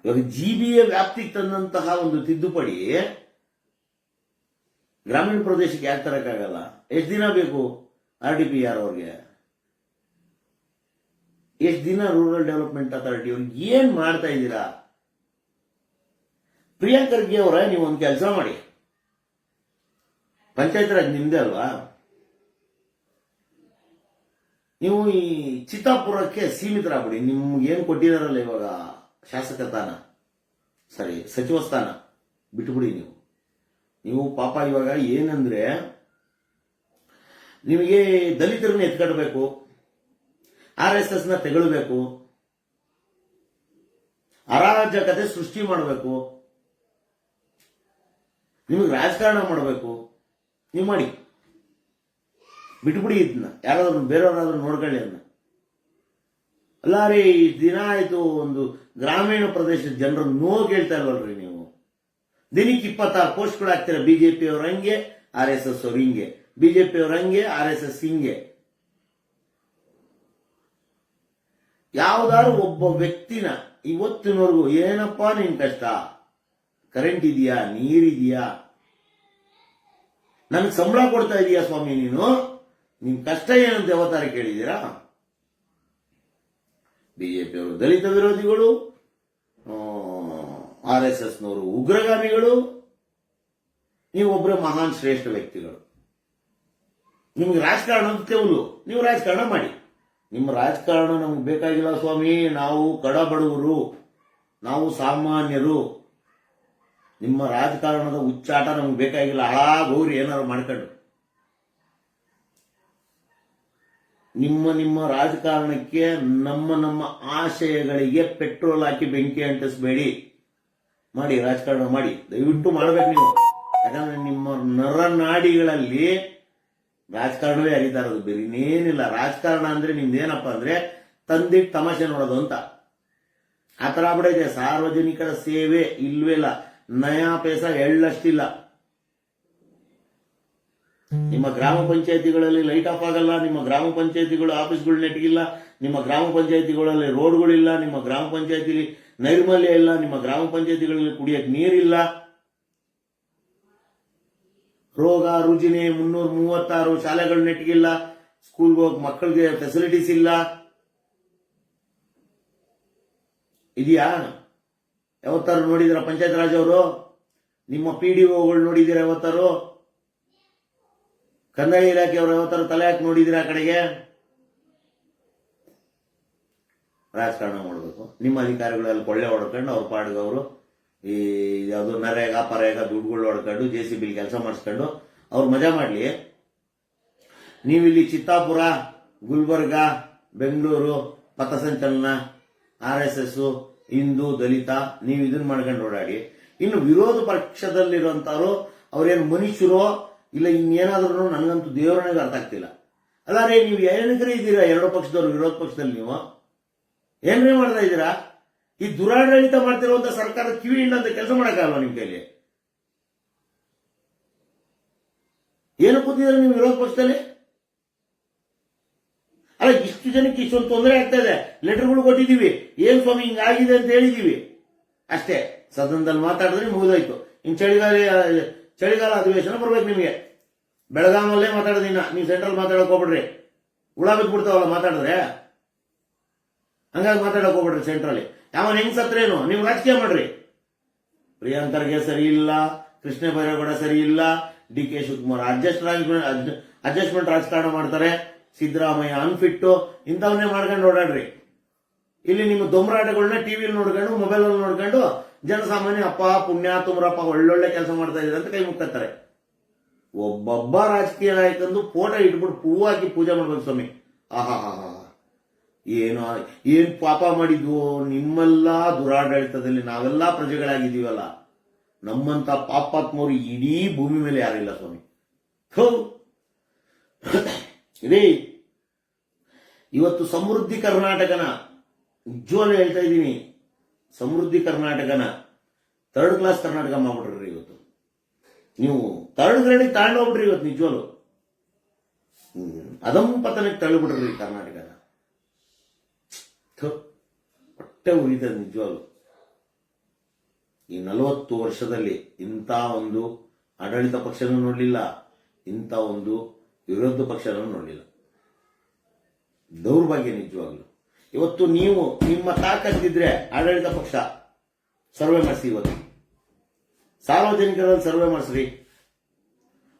ಇವಾಗ ಜಿಬಿಎ ವ್ಯಾಪ್ತಿಗೆ ತಂದಂತಹ ಒಂದು ತಿದ್ದುಪಡಿ ಗ್ರಾಮೀಣ ಪ್ರದೇಶಕ್ಕೆ ಯಾಕೆ ತರಕ್ಕಾಗಲ್ಲ? ಎಷ್ಟು ದಿನ ಬೇಕು RDPR ಅವ್ರಿಗೆ? ಎಷ್ಟು ದಿನ ರೂರಲ್ ಡೆವಲಪ್ಮೆಂಟ್ ಅಥಾರಿಟಿ ಅವ್ರಿಗೆ ಏನ್ ಮಾಡ್ತಾ ಇದ್ದೀರಾ? ಪ್ರಿಯಾಂಕ್ ಖರ್ಗೆ ಅವರ ನೀವು ಒಂದು ಕೆಲಸ ಮಾಡಿ, ಪಂಚಾಯತ್ ರಾಜ್ ನಿಮ್ದೇ ಅಲ್ವಾ? ನೀವು ಈ ಚಿತ್ತಾಪುರಕ್ಕೆ ಸೀಮಿತರಾಗ್ಬಿಡಿ. ನಿಮ್ಗೆ ಏನು ಕೊಟ್ಟಿದಾರಲ್ಲ ಇವಾಗ ಶಾಸಕ ಸ್ಥಾನ, ಸರಿ ಸಚಿವ ಸ್ಥಾನ ಬಿಟ್ಬಿಡಿ. ನೀವು ಪಾಪ ಇವಾಗ ಏನಂದ್ರೆ ನಿಮಗೆ ದಲಿತರನ್ನ ಎತ್ಕಡ್ಬೇಕು, RSS ನ ತೆಗೊಳ್ಬೇಕು, ಅರಾಜಕತೆ ಸೃಷ್ಟಿ ಮಾಡಬೇಕು, ನಿಮಗೆ ರಾಜಕಾರಣ ಮಾಡಬೇಕು. ನೀವು ಮಾಡಿ, ಬಿಟ್ಬಿಡಿ ಇದನ್ನ. ಯಾರಾದ್ರೂ ಬೇರೆಯವರಾದ್ರೂ ನೋಡ್ಕೊಳ್ಳಿ ಅದನ್ನ. ಅಲ್ಲ ರೀ, ದಿನ ಆಯ್ತು ಒಂದು ಗ್ರಾಮೀಣ ಪ್ರದೇಶದ ಜನರು ನೋವು ಕೇಳ್ತಾ ಇಲ್ವಲ್ರಿ ನೀವು. ದಿನಕ್ಕೆ 26 ಪೋಸ್ಟ್ಗಳು ಹಾಕ್ತೀರ. ಬಿಜೆಪಿ ಅವ್ರ ಹಂಗೆ, RSS ಅವ್ರು ಹಿಂಗೆ, ಬಿಜೆಪಿ ಅವ್ರ ಹಂಗೆ, RSS ಹಿಂಗೆ. ಯಾವ್ದಾದ್ರು ಒಬ್ಬ ವ್ಯಕ್ತಿನ ಇವತ್ತಿನವರೆಗೂ ಏನಪ್ಪಾ ನಿನ್ ಕಷ್ಟ, ಕರೆಂಟ್ ಇದೆಯಾ, ನೀರಿದೆಯಾ, ನನಗೆ ಸಂಬಳ ಕೊಡ್ತಾ ಇದೀಯಾ ಸ್ವಾಮಿ, ನಿನ್ ಕಷ್ಟ ಏನಂತ ಯಾವತ್ತಾರ ಕೇಳಿದ್ದೀರಾ? ಬಿಜೆಪಿ ಅವರು ದಲಿತ ವಿರೋಧಿಗಳು, RSS ನವರು ಉಗ್ರಗಾಮಿಗಳು, ನೀವೊಬ್ಬರೇ ಮಹಾನ್ ಶ್ರೇಷ್ಠ ವ್ಯಕ್ತಿಗಳು. ನಿಮ್ಗೆ ರಾಜಕಾರಣ ಅಂತ ತೆವಲು, ನೀವು ರಾಜಕಾರಣ ಮಾಡಿ. ನಿಮ್ಮ ರಾಜಕಾರಣ ನಮ್ಗೆ ಬೇಕಾಗಿಲ್ಲ ಸ್ವಾಮಿ. ನಾವು ಕಡಬಡವರು, ನಾವು ಸಾಮಾನ್ಯರು. ನಿಮ್ಮ ರಾಜಕಾರಣದ ಉಚ್ಚಾಟ ನಮ್ಗೆ ಬೇಕಾಗಿಲ್ಲ. ಹಾಳಾಗೋರಿ ಏನಾರು ಮಾಡ್ಕೊಂಡು. ನಿಮ್ಮ ರಾಜಕಾರಣಕ್ಕೆ ನಮ್ಮ ಆಶಯಗಳಿಗೆ ಪೆಟ್ರೋಲ್ ಹಾಕಿ ಬೆಂಕಿ ಅಂಟಿಸಬೇಡಿ. ಮಾಡಿ, ರಾಜಕಾರಣ ಮಾಡಿ, ದಯವಿಟ್ಟು ಮಾಡ್ಬೇಕು ನೀವು. ಯಾಕಂದ್ರೆ ನಿಮ್ಮ ನರನಾಡಿಗಳಲ್ಲಿ ರಾಜಕಾರಣವೇ ಹರಿತಾ ಇರೋದು, ಬೇರೆ ಇನ್ನೇನಿಲ್ಲ. ರಾಜಕಾರಣ ಅಂದ್ರೆ ನಿಮ್ದೇನಪ್ಪ ಅಂದ್ರೆ ತಂದಿಟ್ಟು ತಮಾಷೆ ನೋಡೋದು ಅಂತ ಆ ತರ ಆಗ್ಬಿಡೈತೆ. ಸಾರ್ವಜನಿಕರ ಸೇವೆ ಇಲ್ವೇ ಇಲ್ಲ, ನಯಾ ಪೈಸ ಎಳ್ಳಷ್ಟಿಲ್ಲ. ನಿಮ್ಮ ಗ್ರಾಮ ಪಂಚಾಯತಿಗಳಲ್ಲಿ ಲೈಟ್ ಆಫ್ ಆಗಲ್ಲ, ನಿಮ್ಮ ಗ್ರಾಮ ಪಂಚಾಯತಿಗಳು ಆಫೀಸ್ಗಳು ನೆಟ್ಗಿಲ್ಲ, ನಿಮ್ಮ ಗ್ರಾಮ ಪಂಚಾಯತಿಗಳಲ್ಲಿ ರೋಡ್ಗಳಿಲ್ಲ, ನಿಮ್ಮ ಗ್ರಾಮ ಪಂಚಾಯತಿಲಿ ನೈರ್ಮಲ್ಯ ಇಲ್ಲ, ನಿಮ್ಮ ಗ್ರಾಮ ಪಂಚಾಯತಿಗಳಲ್ಲಿ ಕುಡಿಯಕ್ಕೆ ನೀರಿಲ್ಲ, ರೋಗ ರುಜಿನೆ 336 ಶಾಲೆಗಳು ನೆಟ್ಗಿಲ್ಲ, ಸ್ಕೂಲ್ಗೆ ಹೋಗಿ ಮಕ್ಕಳಿಗೆ ಫೆಸಿಲಿಟೀಸ್ ಇಲ್ಲ. ಇದೆಯಾ? ಯಾವತ್ತಾರು ನೋಡಿದಿರ ಪಂಚಾಯತ್ ರಾಜ್ ಅವರು? ನಿಮ್ಮ PDOಗಳು ನೋಡಿದಿರ ಯಾವತ್ತಾರು? ಕಂದಾಯ ಇಲಾಖೆಯವರು ಯಾವತ್ತಾರು ತಲೆ ಹಾಕಿ ನೋಡಿದಿರ ಆ ಕಡೆಗೆ? ರಾಜಕಾರಣ ಮಾಡಬೇಕು. ನಿಮ್ಮ ಅಧಿಕಾರಿಗಳೆಲ್ಲ ಕೊಳ್ಳೆ ಹೊಡ್ಕೊಂಡು ಅವ್ರ ಪಾಡ್ಗೆ ಅವರು ಈ ಯಾವುದು ನರೇಗಾ ಪರೇಗ ದುಡ್ಡುಗಳು ಹೊಡ್ಕೊಂಡು JCB ಕೆಲಸ ಮಾಡಿಸ್ಕೊಂಡು ಅವ್ರು ಮಜಾ ಮಾಡ್ಲಿ. ನೀವಿಲ್ಲಿ ಚಿತ್ತಾಪುರ, ಗುಲ್ಬರ್ಗ, ಬೆಂಗಳೂರು, ಪಥಸಂಚಲನ, RSS, ಹಿಂದೂ, ದಲಿತ, ನೀವು ಇದನ್ನ ಮಾಡ್ಕೊಂಡು ಓಡಾಡಿ. ಇನ್ನು ವಿರೋಧ ಪಕ್ಷದಲ್ಲಿರುವಂತವ್ರು ಅವ್ರೇನು ಮನುಷ್ಯರೋ ಇಲ್ಲ ಇನ್ನೇನಾದ್ರೂ ನನಗಂತೂ ದೇವರನಿಗೆ ಅರ್ಥ ಆಗ್ತಿಲ್ಲ. ಅಲ್ಲ ರೀ, ನೀವು ಏನಕ್ರೆ ಇದ್ದೀರಾ ಎರಡು ಪಕ್ಷದವ್ರು? ವಿರೋಧ ಪಕ್ಷದಲ್ಲಿ ನೀವು ಏನ್ರೇ ಮಾಡ್ತಾ ಇದ್ದೀರಾ? ಈ ದುರಾಡಳಿತ ಮಾಡ್ತಿರುವಂತ ಸರ್ಕಾರದ ಕಿವಿ ಹಿಂಡಂತ ಕೆಲಸ ಮಾಡಕ್ಕಾಗಲ್ಲ ನಿಮ್ ಕೈಲಿ. ಏನು ಕೂತಿದ್ರೆ ನೀವು ವಿರೋಧ ಪಕ್ಷದಲ್ಲಿ? ಅಲ್ಲ, ಇಷ್ಟು ಜನಕ್ಕೆ ಇಷ್ಟೊಂದು ತೊಂದರೆ ಆಗ್ತಾ ಇದೆ, ಲೆಟರ್ಗಳು ಕೊಟ್ಟಿದ್ದೀವಿ, ಏನ್ ಸ್ವಾಮಿ ಹಿಂಗಾಗಿದೆ ಅಂತ ಹೇಳಿದೀವಿ ಅಷ್ಟೇ. ಸದನದಲ್ಲಿ ಮಾತಾಡಿದ್ರೆ ಮುಗಿದೋಯ್ತು. ಇನ್ ಚಳಿಗಾಲ ಅಧಿವೇಶನ ಬರ್ಬೇಕು ನಿಮಗೆ. ಬೆಳಗಾಮಲ್ಲೇ ಮಾತಾಡೋದಿನ್ನ, ನೀವು ಸೆಂಟ್ರಲ್ ಮಾತಾಡಕ್ ಹೋಗ್ಬಿಡ್ರಿ, ಹುಳ ಬಿಟ್ಬಿಡ್ತಾವಲ್ಲ ಮಾತಾಡಿದ್ರೆ. ಹಂಗಾಗಿ ಮಾತಾಡಕ್ ಹೋಗ್ಬಿಡ್ರಿ ಸೆಂಟ್ರಲ್ಲಿ. ಯಾವನ್ ಹೆಂಗ್ ಸತ್ರೇನು, ನೀವು ರಾಜಕೀಯ ಮಾಡ್ರಿ. ಪ್ರಿಯಾಂಕರ್ಗೆ ಸರಿ ಇಲ್ಲ, ಕೃಷ್ಣ ಬೈರೇಗೌಡ ಸರಿ ಇಲ್ಲ, DK ಶಿವಕುಮಾರ್ ಅಡ್ಜಸ್ಟ್ಮೆಂಟ್ ರಾಜಕಾರಣ ಮಾಡ್ತಾರೆ, ಸಿದ್ದರಾಮಯ್ಯ ಅನ್ಫಿಟ್ಟು, ಇಂಥವನ್ನೇ ಮಾಡ್ಕೊಂಡು ಓಡಾಡ್ರಿ. ಇಲ್ಲಿ ನಿಮ್ಮ ದೊಂಬರಾಟಗಳನ್ನ ಟಿವಿಲಿ ನೋಡ್ಕೊಂಡು, ಮೊಬೈಲ್ ಅಲ್ಲಿ ನೋಡ್ಕೊಂಡು ಜನಸಾಮಾನ್ಯ ಅಪ್ಪ ಪುಣ್ಯ ತುಮ್ರಪ್ಪ ಒಳ್ಳೊಳ್ಳೆ ಕೆಲಸ ಮಾಡ್ತಾ ಇದ್ದಾರೆ ಅಂತ ಕೈ ಮುಕ್ತಾರೆ. ಒಬ್ಬೊಬ್ಬ ರಾಜಕೀಯ ನಾಯಕಂದು ಫೋಟೋ ಇಟ್ಬಿಟ್ಟು ಹೂವು ಹಾಕಿ ಪೂಜೆ ಮಾಡ್ಬೇಕು ಸ್ವಾಮಿ. ಆಹಾ, ಏನ್ ಪಾಪ ಮಾಡಿದ್ವು ನಿಮ್ಮೆಲ್ಲ ದುರಾಡಳಿತದಲ್ಲಿ. ನಾವೆಲ್ಲ ಪ್ರಜೆಗಳಾಗಿದ್ದೀವಲ್ಲ, ನಮ್ಮಂತ ಪಾಪಾತ್ಮರು ಇಡೀ ಭೂಮಿ ಮೇಲೆ ಯಾರಿಲ್ಲ ಸ್ವಾಮಿ. ಇದೇ ಇವತ್ತು ಸಮೃದ್ಧಿ ಕರ್ನಾಟಕನ ನಿಜವಾಗ್ಲೂ ಹೇಳ್ತಾ ಇದ್ದೀನಿ, ಸಮೃದ್ಧಿ ಕರ್ನಾಟಕನ 3rd ಕ್ಲಾಸ್ ಕರ್ನಾಟಕ ಮಾಡ್ಬಿಟ್ರಿ ಇವತ್ತು. ನೀವು 3rd ಗ್ರೇಡಿಗೆ ತಗೊಂಡೋಗ್ಬಿಟ್ರಿ ಇವತ್ತು. ನಿಜವಾಗ್ಲು ಅಧಂಪತನಕ್ಕೆ ತಳ್ಳಿಬಿಟ್ರಿ ಕರ್ನಾಟಕನ. ಹೊಟ್ಟೆ ಉರಿತದೆ ನಿಜವಾಗ್ಲು. ಈ 40 ವರ್ಷದಲ್ಲಿ ಇಂಥ ಒಂದು ಆಡಳಿತ ಪಕ್ಷನೂ ನೋಡ್ಲಿಲ್ಲ, ಇಂಥ ಒಂದು ವಿರೋಧ ಪಕ್ಷನೂ ನೋಡ್ಲಿಲ್ಲ. ದೌರ್ಭಾಗ್ಯ ನಿಜವಾಗ್ಲು. ಇವತ್ತು ನೀವು ನಿಮ್ಮ ತಾಕತ್ತಿದ್ರೆ ಆಡಳಿತ ಪಕ್ಷ ಸರ್ವೆ ಮಾಡಿಸಿ, ಇವತ್ತು ಸಾರ್ವಜನಿಕರಲ್ಲಿ ಸರ್ವೆ ಮಾಡಿಸ್ರಿ.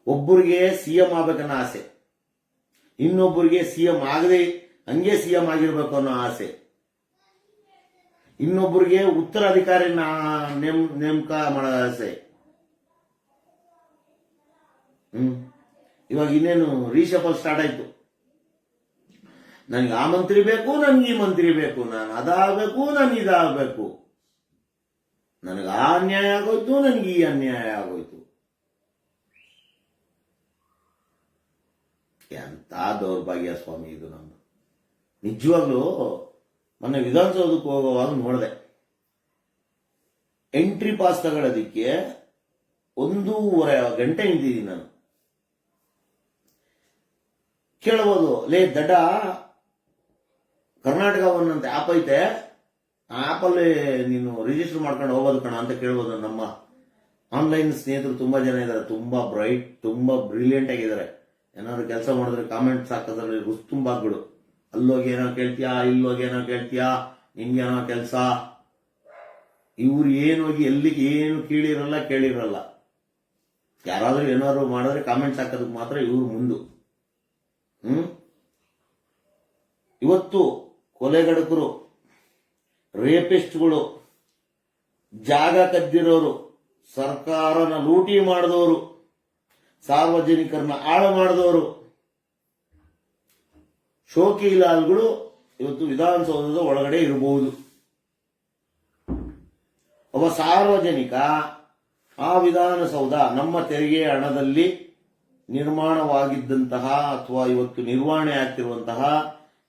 ಒಬ್ಬರಿಗೆ CM ಆಗ್ಬೇಕನ್ನ ಆಸೆ, ಇನ್ನೊಬ್ಬರಿಗೆ CM ಆಗದೆ ಹಂಗೆ ಸಿಎಂ ಆಗಿರ್ಬೇಕು ಅನ್ನೋ ಆಸೆ, ಇನ್ನೊಬ್ಬರಿಗೆ ಉತ್ತರಾಧಿಕಾರಿ ನೇಮಕ ಮಾಡೋ ಆಸೆ. ಇವಾಗ ಇನ್ನೇನು ರೀಶಫಲ್ ಸ್ಟಾರ್ಟ್ ಆಯ್ತು. ನನಗೆ ಆ ಮಂತ್ರಿ ಬೇಕು, ನನ್ಗೆ ಈ ಮಂತ್ರಿ ಬೇಕು, ನಾನು ಅದಾಗಬೇಕು, ನಾನು ಇದಾಗಬೇಕು, ನನಗೆ ಆ ಅನ್ಯಾಯ ಆಗೋಯ್ತು, ನನಗೆ ಈ ಅನ್ಯಾಯ ಆಗೋಯ್ತು. ಎಂತ ದೌರ್ಭಾಗ್ಯ ಸ್ವಾಮಿ ಇದು ನಮ್ದು. ನಿಜವಾಗ್ಲೂ ಮೊನ್ನೆ ವಿಧಾನಸೌಧಕ್ಕೆ ಹೋಗುವಾಗ ನೋಡಿದೆ, ಎಂಟ್ರಿ ಪಾಸ್ ತಗೊಳ್ಳೋದಿಕ್ಕೆ 1.5 ಗಂಟೆ ನಿಂತಿದ್ದೀನಿ ನಾನು. ಕೇಳಬಹುದು, ಲೇ ದಡ್ಡ, ಕರ್ನಾಟಕ ಒನ್ ಅಂತ ಆ್ಯಪ್ ಐತೆ, ಆ ಆ್ಯಪಲ್ಲಿ ನೀನು ರಿಜಿಸ್ಟರ್ ಮಾಡ್ಕೊಂಡು ಹೋಗೋದು ಕಣ ಅಂತ ಕೇಳ್ಬೋದು. ನಮ್ಮ ಆನ್ಲೈನ್ ಸ್ನೇಹಿತರು ತುಂಬಾ ಜನ ಇದ್ದಾರೆ, ತುಂಬಾ ಬ್ರೈಟ್, ತುಂಬಾ ಬ್ರಿಲಿಯಂಟ್ ಆಗಿದ್ದಾರೆ. ಏನಾದ್ರು ಕೆಲಸ ಮಾಡಿದ್ರೆ ಕಾಮೆಂಟ್ಸ್ ಹಾಕೋದ್ರಲ್ಲಿ ರುಸ್ತುಂಬಾಗ್ಬಿಡು. ಅಲ್ಲೋಗಿ ಏನೋ ಕೇಳ್ತೀಯಾ, ಇಲ್ಲೋಗಿ ಏನೋ ಕೇಳ್ತೀಯಾ, ನಿಮ್ಗೇನೋ ಕೆಲಸ. ಇವ್ರು ಏನೋಗಿ ಎಲ್ಲಿಗೆ ಏನು ಕೇಳಿರಲ್ಲ. ಯಾರಾದ್ರೂ ಏನಾದ್ರು ಮಾಡಿದ್ರೆ ಕಾಮೆಂಟ್ಸ್ ಹಾಕೋದಕ್ಕೆ ಮಾತ್ರ ಇವ್ರು ಮುಂದು. ಇವತ್ತು ಕೊಲೆಗಡಕರು, ರೇಪಿಸ್ಟ್ಗಳು, ಜಾಗ ಕದ್ದಿರೋರು, ಸರ್ಕಾರನ ಲೂಟಿ ಮಾಡಿದವರು, ಸಾರ್ವಜನಿಕರನ್ನ ಹಾಳು ಮಾಡಿದವರು, ಶೋಕಿಲಾಲ್ಗಳು ಇವತ್ತು ವಿಧಾನಸೌಧದ ಒಳಗಡೆ ಇರಬಹುದು. ಒಬ್ಬ ಸಾರ್ವಜನಿಕ ಆ ವಿಧಾನಸೌಧ ನಮ್ಮ ತೆರಿಗೆ ಹಣದಲ್ಲಿ ನಿರ್ಮಾಣವಾಗಿದ್ದಂತಹ ಅಥವಾ ಇವತ್ತು ನಿರ್ವಹಣೆ ಆಗ್ತಿರುವಂತಹ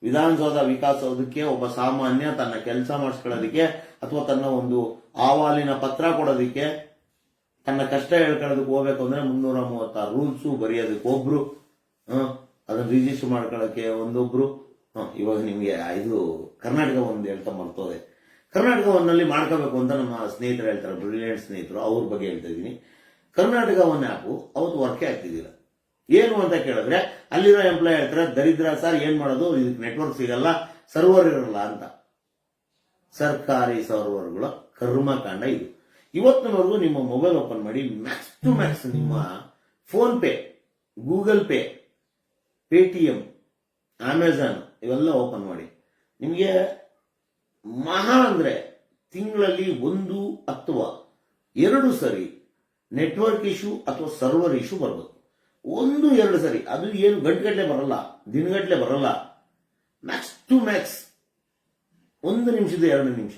ವಿಧಾನಸೌಧ ವಿಕಾಸೋದಕ್ಕೆ ಒಬ್ಬ ಸಾಮಾನ್ಯ ತನ್ನ ಕೆಲಸ ಮಾಡಿಸ್ಕೊಳ್ಳೋದಕ್ಕೆ ಅಥವಾ ತನ್ನ ಒಂದು ಅಹವಾಲಿನ ಪತ್ರ ಕೊಡೋದಕ್ಕೆ, ತನ್ನ ಕಷ್ಟ ಹೇಳ್ಕೊಳ್ಳೋದಕ್ಕೆ ಹೋಗ್ಬೇಕು ಅಂದ್ರೆ 336 ರೂಲ್ಸು ಬರೆಯೋದಕ್ಕೆ ಒಬ್ರು, ಅದನ್ನ ರಿಜಿಸ್ಟರ್ ಮಾಡ್ಕೊಳ್ಳೋಕೆ ಒಂದೊಬ್ರು. ಇವಾಗ ನಿಮ್ಗೆ ಇದು ಕರ್ನಾಟಕ ಒಂದು ಹೇಳ್ತಾ ಮರ್ತೋದೆ. ಕರ್ನಾಟಕ ಒಂದಲ್ಲಿ ಮಾಡ್ಕೋಬೇಕು ಅಂತ ನಮ್ಮ ಸ್ನೇಹಿತರು ಹೇಳ್ತಾರೆ, ಬ್ರಿಲಿಯಂಟ್ ಸ್ನೇಹಿತರು, ಅವ್ರ ಬಗ್ಗೆ ಹೇಳ್ತಾ ಇದ್ದೀನಿ. ಕರ್ನಾಟಕ ಒನ್ ಆ್ಯಪು ಅವತ್ತು ವರ್ಕೇ ಆಗ್ತಿದ್ದಿಲ್ಲ. ಏನು ಅಂತ ಕೇಳಿದ್ರೆ ಅಲ್ಲಿರೋ ಎಂಪ್ಲಾಯ್ ಹೇಳ್ತಾರೆ, ದರಿದ್ರ ಸರ್, ಏನ್ ಮಾಡೋದು, ಇದಕ್ಕೆ ನೆಟ್ವರ್ಕ್ ಸಿಗಲ್ಲ, ಸರ್ವರ್ ಇರಲ್ಲ ಅಂತ. ಸರ್ಕಾರಿ ಸರ್ವರ್ಗಳ ಕರ್ಮಕಾಂಡ ಇದು. ಇವತ್ತಿನವರೆಗೂ ನಿಮ್ಮ ಮೊಬೈಲ್ ಓಪನ್ ಮಾಡಿ ಮ್ಯಾಕ್ಸ್ ಟು ಮ್ಯಾಕ್ಸ್ ನಿಮ್ಮ phone pay, Google pay, Paytm, Amazon ಇವೆಲ್ಲ ಓಪನ್ ಮಾಡಿ, ನಿಮಗೆ ಮಹಾ ಅಂದ್ರೆ ತಿಂಗಳಲ್ಲಿ 1 ಅಥವಾ 2 ಸರಿ ನೆಟ್ವರ್ಕ್ ಇಶ್ಯೂ ಅಥವಾ ಸರ್ವರ್ ಇಶ್ಯೂ ಬರ್ಬೋದು. 1-2 ಸರಿ, ಅದು ಏನು ಗಂಟೆಗಟ್ಟಲೆ ಬರಲ್ಲ, ದಿನಗಟ್ಟಲೆ ಬರಲ್ಲ. ಮ್ಯಾಕ್ಸ್ ಟು ಮ್ಯಾಕ್ಸ್ 1 ನಿಮಿಷದ 2 ನಿಮಿಷ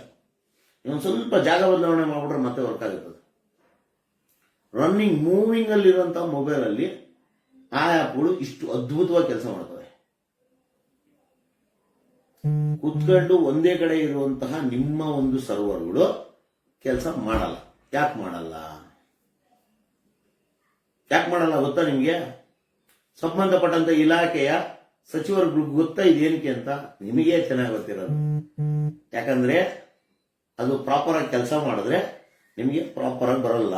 ಇನ್ನೊಂದು ಸ್ವಲ್ಪ ಜಾಗ ಬದಲಾವಣೆ ಮಾಡ್ಬಿಟ್ರೆ ಮತ್ತೆ ವರ್ಕ್ ಆಗುತ್ತದೆ. ರನ್ನಿಂಗ್ ಮೂವಿಂಗ್ ಅಲ್ಲಿರುವಂತಹ ಮೊಬೈಲ್ ಅಲ್ಲಿ ಆ ಆ್ಯಪ್ಗಳು ಇಷ್ಟು ಅದ್ಭುತವಾಗಿ ಕೆಲಸ ಮಾಡ್ತವೆ. ಕುತ್ಕೊಂಡು ಒಂದೇ ಕಡೆ ಇರುವಂತಹ ನಿಮ್ಮ ಒಂದು ಸರ್ವರ್ಗಳು ಕೆಲಸ ಮಾಡಲ್ಲ. ಯಾಕೆ ಮಾಡಲ್ಲ ಗೊತ್ತಾ ನಿಮ್ಗೆ? ಸಂಬಂಧಪಟ್ಟಂತ ಇಲಾಖೆಯ ಸಚಿವರುಗಳಿಗೆ ಗೊತ್ತಾ ಇದೇನಕ್ಕೆ ಅಂತ? ನಿಮಗೆ ಚೆನ್ನಾಗಿ ಗೊತ್ತಿರೋದು. ಯಾಕಂದ್ರೆ ಅದು ಪ್ರಾಪರ್ ಆಗಿ ಕೆಲಸ ಮಾಡಿದ್ರೆ ನಿಮಗೆ ಪ್ರಾಪರ್ ಆಗಿ ಬರಲ್ಲ,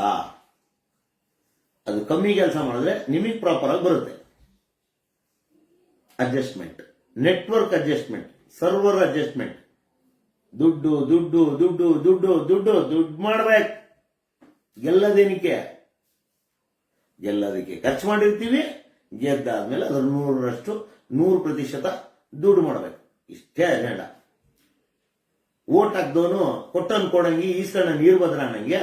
ಅದು ಕಮ್ಮಿ ಕೆಲಸ ಮಾಡಿದ್ರೆ ನಿಮಗೆ ಪ್ರಾಪರ್ ಆಗಿ ಬರುತ್ತೆ. Adjustment, network adjustment, server adjustment, ದುಡ್ಡು ದುಡ್ಡು ದುಡ್ಡು ದುಡ್ಡು ದುಡ್ಡು ದುಡ್ಡು ಮಾಡ್ಬೇಕು. ಗೆಲ್ಲದೇನಿಕೆ? ಗೆಲ್ಲೋದಕ್ಕೆ ಖರ್ಚು ಮಾಡಿರ್ತೀವಿ, ಗೆದ್ದಾದ್ಮೇಲೆ ಅದ್ರ 100% ದುಡ್ಡು ಮಾಡ್ಬೇಕು. ಇಷ್ಟೇ ಅಜೆಂಡ. ಓಟ್ ಹಾಕ್ದವನು ಕೊಟ್ಟನು ಕೊಡಂಗಿ, ಈಸ್ಕೊಂಡ ನೀರು ಬದ್ರಾನಂಗೆ.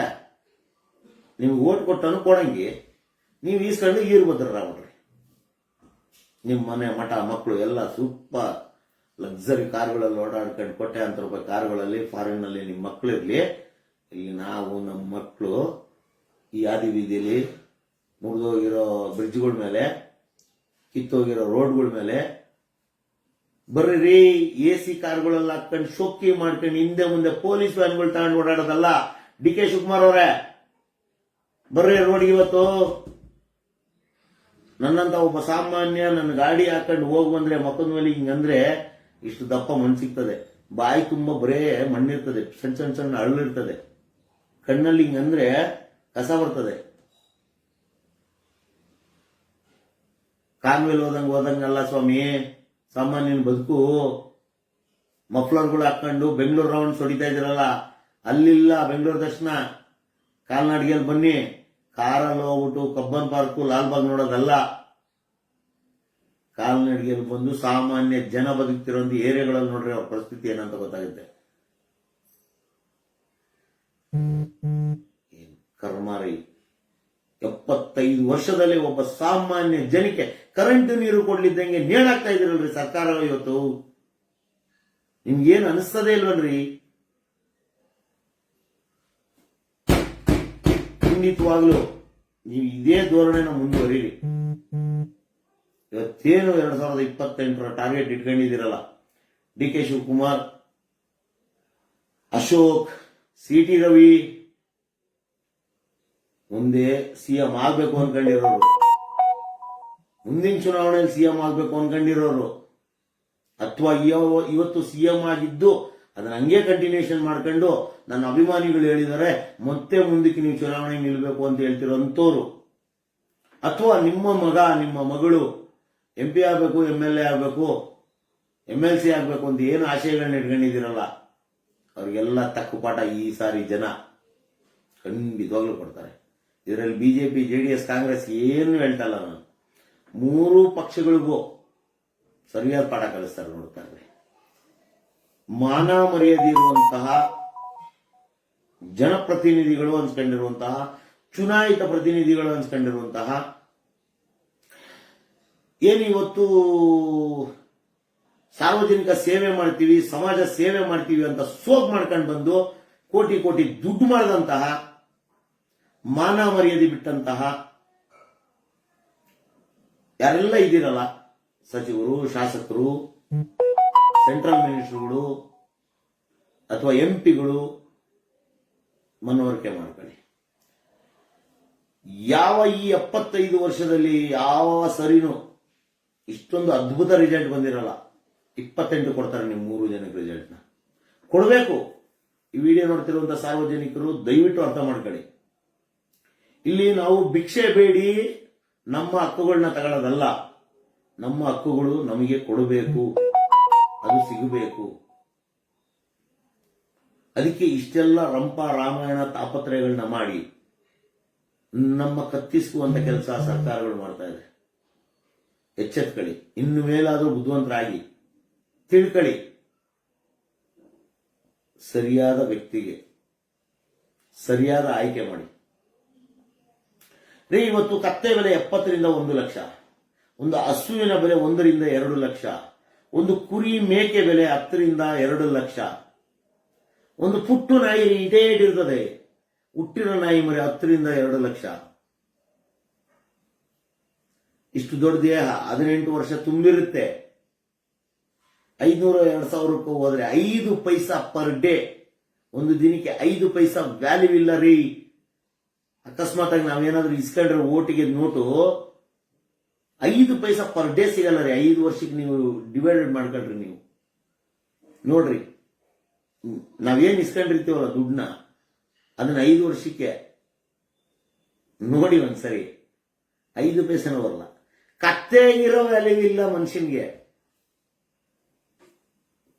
ನೀವು ಓಟ್ ಕೊಟ್ಟನು ಕೊಡಂಗಿ, ನೀವು ಈಸ್ಕೊಂಡು ಈರು ಬದ್ರಾಗ್ಬಿಟ್ರಿ. ನಿಮ್ಮ ಮನೆ ಮಠ ಮಕ್ಕಳು ಎಲ್ಲ ಸೂಪರ್ ಲಕ್ಸರಿ ಕಾರ್ಗಳಲ್ಲಿ ಓಡಾಡ್ಕೊಂಡು ₹1,000 ಕಾರ್ಗಳಲ್ಲಿ ಫಾರಿನ್ ನಲ್ಲಿ ನಿಮ್ಮ ಮಕ್ಕಳು ಇರ್ಲಿ. ಇಲ್ಲಿ ನಾವು ನಮ್ಮ ಮಕ್ಕಳು ಈ ಆದಿ ಬೀದಿಯಲ್ಲಿ ಮುರಿದೋಗಿರೋ ಬ್ರಿಡ್ಜ್ಗಳ ಮೇಲೆ, ಕಿತ್ತೋಗಿರೋ ರೋಡ್ಗಳ ಮೇಲೆ ಬರ್ರಿ AC ಕಾರ್ಗಳೆಲ್ಲ ಹಾಕೊಂಡು ಶೋಕಿ ಮಾಡ್ಕೊಂಡು ಹಿಂದೆ ಮುಂದೆ ಪೊಲೀಸ್ ವ್ಯಾನ್ಗಳು ತಗೊಂಡು ಓಡಾಡೋದಲ್ಲ. DK ಶಿವಕುಮಾರ್ ಅವರೇ, ಬರ್ರಿ ರೋಡ್ಗೆ ಇವತ್ತು. ನನ್ನಂತ ಒಬ್ಬ ಸಾಮಾನ್ಯ ನನ್ನ ಗಾಡಿ ಹಾಕೊಂಡು ಹೋಗಿ ಬಂದ್ರೆ ಮಕ್ಕದ ಮೇಲೆ ಹಿಂಗಂದ್ರೆ ಇಷ್ಟು ದಪ್ಪ ಮಣ್ಣು ಸಿಗ್ತದೆ, ಬಾಯಿ ತುಂಬಾ ಬರೇ ಮಣ್ಣಿರ್ತದೆ, ಸಣ್ಣ ಸಣ್ಣ ಅರಳಿರ್ತದೆ, ಕಣ್ಣಲ್ಲಿ ಹಿಂಗಂದ್ರೆ ಕಸ ಬರ್ತದೆ. ಕಾನ್ವೆಲ್ ಹೋದಂಗಲ್ಲ ಸ್ವಾಮಿ ಸಾಮಾನ್ಯನ ಬದುಕು. ಮಫ್ಲರ್ಗಳು ಹಾಕೊಂಡು ಬೆಂಗಳೂರು ರೌಂಡ್ ಹೊಡಿತಾ ಇದ್ರಲ್ಲ, ಅಲ್ಲಿಲ್ಲ ಬೆಂಗಳೂರು ದರ್ಶನ. ಕಾಲ್ನಡಿಗೆಯಲ್ಲಿ ಬನ್ನಿ, ಕಾರಲ್ಲಿ ಹೋಗ್ಬಿಟ್ಟು ಕಬ್ಬನ್ ಪಾರ್ಕು ಲಾಲ್ಬಾಗ್ ನೋಡೋದಲ್ಲ. ಕಾಲ್ನಡಿಗೆಯಲ್ಲಿ ಬಂದು ಸಾಮಾನ್ಯ ಜನ ಬದುಕ್ತಿರೋಂಥ ಏರಿಯಾಗಳಲ್ಲಿ ನೋಡ್ರಿ ಅವ್ರ ಪರಿಸ್ಥಿತಿ ಏನಂತ ಗೊತ್ತಾಗುತ್ತೆ. ಏನ್ ಕರ್ಮಾರಿ, 75 ವರ್ಷದಲ್ಲಿ ಒಬ್ಬ ಸಾಮಾನ್ಯ ಜನಕ್ಕೆ ಕರೆಂಟ್ ನೀರು ಕೊಡ್ಲಿದ್ದಂಗೆ ನೇಣಾಕ್ತಾ ಇದಿರಲ್ರಿ ಸರ್ಕಾರ ಇವತ್ತು. ನಿಮ್ಗೇನು ಅನಿಸ್ತದೇ ಇಲ್ವಲ್ರಿ? ಖಂಡಿತವಾಗ್ಲು ನೀವು ಇದೇ ಧೋರಣೆನ ಮುಂದುವರಿರಿ. ಇವತ್ತೇನು 2028ರ ಟಾರ್ಗೆಟ್ ಇಟ್ಕೊಂಡಿದ್ದೀರಲ್ಲ, D K Shivakumar, Ashok, C T Ravi ಮುಂದೆ ಸಿಎಂ ಆಗ್ಬೇಕು ಅನ್ಕೊಂಡಿರೋರು, ಮುಂದಿನ ಚುನಾವಣೆಯಲ್ಲಿ ಸಿಎಂ ಆಗ್ಬೇಕು ಅನ್ಕೊಂಡಿರೋರು, ಅಥವಾ ಇವತ್ತು ಸಿಎಂ ಆಗಿದ್ದು ಅದನ್ನ ಹಂಗೆ ಕಂಟಿನ್ಯೂಷನ್ ಮಾಡ್ಕೊಂಡು ನನ್ನ ಅಭಿಮಾನಿಗಳು ಹೇಳಿದರೆ ಮತ್ತೆ ಮುಂದಕ್ಕೆ ನೀವು ಚುನಾವಣೆ ನಿಲ್ಬೇಕು ಅಂತ ಹೇಳ್ತಿರೋಂಥವ್ರು, ಅಥವಾ ನಿಮ್ಮ ಮಗ ನಿಮ್ಮ ಮಗಳು MP ಆಗ್ಬೇಕು, MLA ಆಗ್ಬೇಕು, MLC ಆಗ್ಬೇಕು ಅಂತ ಏನು ಆಶಯಗಳನ್ನ ಇಟ್ಕೊಂಡಿದ್ದೀರಲ್ಲ, ಅವ್ರಿಗೆಲ್ಲ ತಕ್ಕ ಪಾಠ ಈ ಸಾರಿ ಜನ ಖಂಡಿತವಾಗ್ಲೂ ಕೊಡ್ತಾರೆ. ಇದರಲ್ಲಿ BJP, JDS, ಕಾಂಗ್ರೆಸ್ ಏನು ಹೇಳ್ತಲ್ಲ. ನಾನು 3 ಪಕ್ಷಗಳಿಗೂ ಸರಿಯಾದ ಪಾಠ ಕಲಿಸ್ತಾರೆ. ನೋಡ್ತಾ ಇದ್ರೆ ಮಾನ ಮರ್ಯಾದೆ ಇರುವಂತಹ ಜನಪ್ರತಿನಿಧಿಗಳು ಅನ್ಸ್ಕೊಂಡಿರುವಂತಹ, ಚುನಾಯಿತ ಪ್ರತಿನಿಧಿಗಳು ಅನ್ಸ್ಕೊಂಡಿರುವಂತಹ, ಏನಿವತ್ತು ಸಾರ್ವಜನಿಕ ಸೇವೆ ಮಾಡ್ತೀವಿ, ಸಮಾಜ ಸೇವೆ ಮಾಡ್ತೀವಿ ಅಂತ ಸೋಗ್ ಮಾಡ್ಕೊಂಡು ಬಂದು ಕೋಟಿ ಕೋಟಿ ದುಡ್ಡು ಮಾಡಿದಂತಹ, ಮಾನ ಮರ್ಯಾದೆ ಬಿಟ್ಟಂತಹ ಯಾರೆಲ್ಲ ಇದ್ದೀರಲ್ಲ, ಸಚಿವರು, ಶಾಸಕರು, ಸೆಂಟ್ರಲ್ ಮಿನಿಸ್ಟರ್ಗಳು ಅಥವಾ MPಗಳು, ಮನವರಿಕೆ ಮಾಡ್ಕೊಳ್ಳಿ. ಯಾವ ಈ 75 ವರ್ಷದಲ್ಲಿ ಯಾವ ಸರಿನೂ ಇಷ್ಟೊಂದು ಅದ್ಭುತ ರಿಸಲ್ಟ್ ಬಂದಿರಲ್ಲ. 28 ಕೊಡ್ತಾರೆ ನೀವು 3 ಜನಕ್ಕೆ ರಿಸಲ್ಟ್ನ ಕೊಡಬೇಕು. ಈ ವಿಡಿಯೋ ನೋಡ್ತಿರುವಂತಹ ಸಾರ್ವಜನಿಕರು ದಯವಿಟ್ಟು ಅರ್ಥ ಮಾಡ್ಕೊಳ್ಳಿ. ಇಲ್ಲಿ ನಾವು ಭಿಕ್ಷೆ ಬೇಡಿ ನಮ್ಮ ಹಕ್ಕುಗಳನ್ನ ತಗೊಳ್ಳೋದಲ್ಲ, ನಮ್ಮ ಹಕ್ಕುಗಳು ನಮಗೆ ಕೊಡಬೇಕು, ಅದು ಸಿಗಬೇಕು. ಅದಕ್ಕೆ ಇಷ್ಟೆಲ್ಲ ರಂಪ ರಾಮಾಯಣ ತಾಪತ್ರಯಗಳನ್ನ ಮಾಡಿ ನಮ್ಮ ಕತ್ತಿಸುವಂತ ಕೆಲಸ ಸರ್ಕಾರಗಳು ಮಾಡ್ತಾ ಇದೆ. ಎಚ್ಚೆತ್ಕೊಳ್ಳಿ. ಇನ್ನು ಮೇಲಾದ್ರೂ ಬುದ್ಧಿವಂತರಾಗಿ ತಿಳ್ಕೊಳ್ಳಿ. ಸರಿಯಾದ ವ್ಯಕ್ತಿಗೆ ಸರಿಯಾದ ಆಯ್ಕೆ ಮಾಡಿ. ಇವತ್ತು ಕತ್ತೆ ಬೆಲೆ 70ರಿಂದ 1 ಲಕ್ಷ, ಒಂದು ಹಸುವಿನ ಬೆಲೆ 1ರಿಂದ 2 ಲಕ್ಷ, ಒಂದು ಕುರಿ ಮೇಕೆ ಬೆಲೆ 10ರಿಂದ 2 ಲಕ್ಷ, ಒಂದು ಪುಟ್ಟು ನಾಯಿ ಇದೇ ಇಟ್ಟಿರ್ತದೆ, ಹುಟ್ಟಿರೋ ನಾಯಿ ಮರಿ 10ರಿಂದ 2 ಲಕ್ಷ. ಇಷ್ಟು ದೊಡ್ಡ ದೇಹ, 18 ವರ್ಷ ತುಂಬಿರುತ್ತೆ. 500-2000 ಹೋದ್ರೆ 5 ಪೈಸಾ ಪರ್ ಡೇ, ಒಂದು ದಿನಕ್ಕೆ 5 ಪೈಸಾ ವ್ಯಾಲ್ಯೂ ಇಲ್ಲ ರೀ. ಅಕಸ್ಮಾತ್ ಆಗಿ ನಾವೇನಾದ್ರೂ ಇಸ್ಕೊಂಡ್ರೆ ಓಟಿಗೆ ನೋಟು 5 ಪೈಸಾ ಪರ್ ಡೇ ಸಿಗಲ್ಲ ರೀ. 5 ವರ್ಷಕ್ಕೆ ನೀವು ಡಿವೈಡೆಡ್ ಮಾಡ್ಕೊಳ್ರಿ. ನೀವು ನೋಡ್ರಿ, ನಾವೇನ್ ಇಸ್ಕೊಂಡಿರ್ತೀವಲ್ಲ ದುಡ್ಡನ್ನ, ಅದನ್ನ 5 ವರ್ಷಕ್ಕೆ ನೋಡಿ ಒಂದ್ಸರಿ, 5 ಪೈಸೆನೂ ಬರಲ್ಲ. ಕತ್ತೆಗಿರೋ ವ್ಯಾಲ್ಯೂ ಇಲ್ಲ ಮನುಷ್ಯನ್ಗೆ.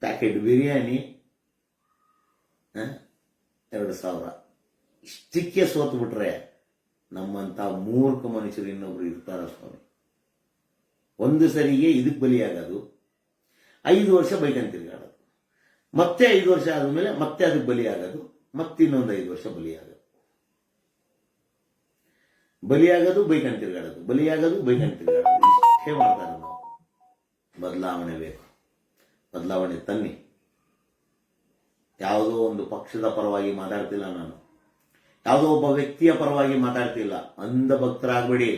ಪ್ಯಾಕೆಟ್ ಬಿರಿಯಾನಿ 2,000, ಇಷ್ಟಕ್ಕೆ ಸೋತು ಬಿಟ್ರೆ ನಮ್ಮಂತ ಮೂರ್ಖ ಮನುಷ್ಯರು ಇನ್ನೊಬ್ರು ಇರ್ತಾರ ಸ್ವಾಮಿ. ಒಂದು ಸರಿಗೆ ಇದಕ್ಕೆ ಬಲಿಯಾಗೋದು, 5 ವರ್ಷ ಬೈಕಂತ ತಿರ್ಗಾಡೋದು, ಮತ್ತೆ 5 ವರ್ಷ ಆದ್ಮೇಲೆ ಮತ್ತೆ ಅದಕ್ಕೆ ಬಲಿಯಾಗೋದು, ಮತ್ತೆ ಇನ್ನೊಂದು 5 ವರ್ಷ ಬಲಿಯಾಗೋದು, ಬೈಕಂತ ತಿರ್ಗಾಡೋದು, ಬೈಕಂತ ತಿರ್ಗಾಡೋದು. ಇಷ್ಟೇ ಮಾಡ್ತಾರೆ. ನಾವು ಬದಲಾವಣೆ ಬೇಕು, ಬದಲಾವಣೆ ತನ್ನಿ. ಯಾವುದೋ ಒಂದು ಪಕ್ಷದ ಪರವಾಗಿ ಮಾತಾಡ್ತಿಲ್ಲ ನಾನು, ಯಾವುದೋ ಒಬ್ಬ ವ್ಯಕ್ತಿಯ ಪರವಾಗಿ ಮಾತಾಡ್ತಿಲ್ಲ. ಅಂಧ ಭಕ್ತರಾಗಬೇಡಿ.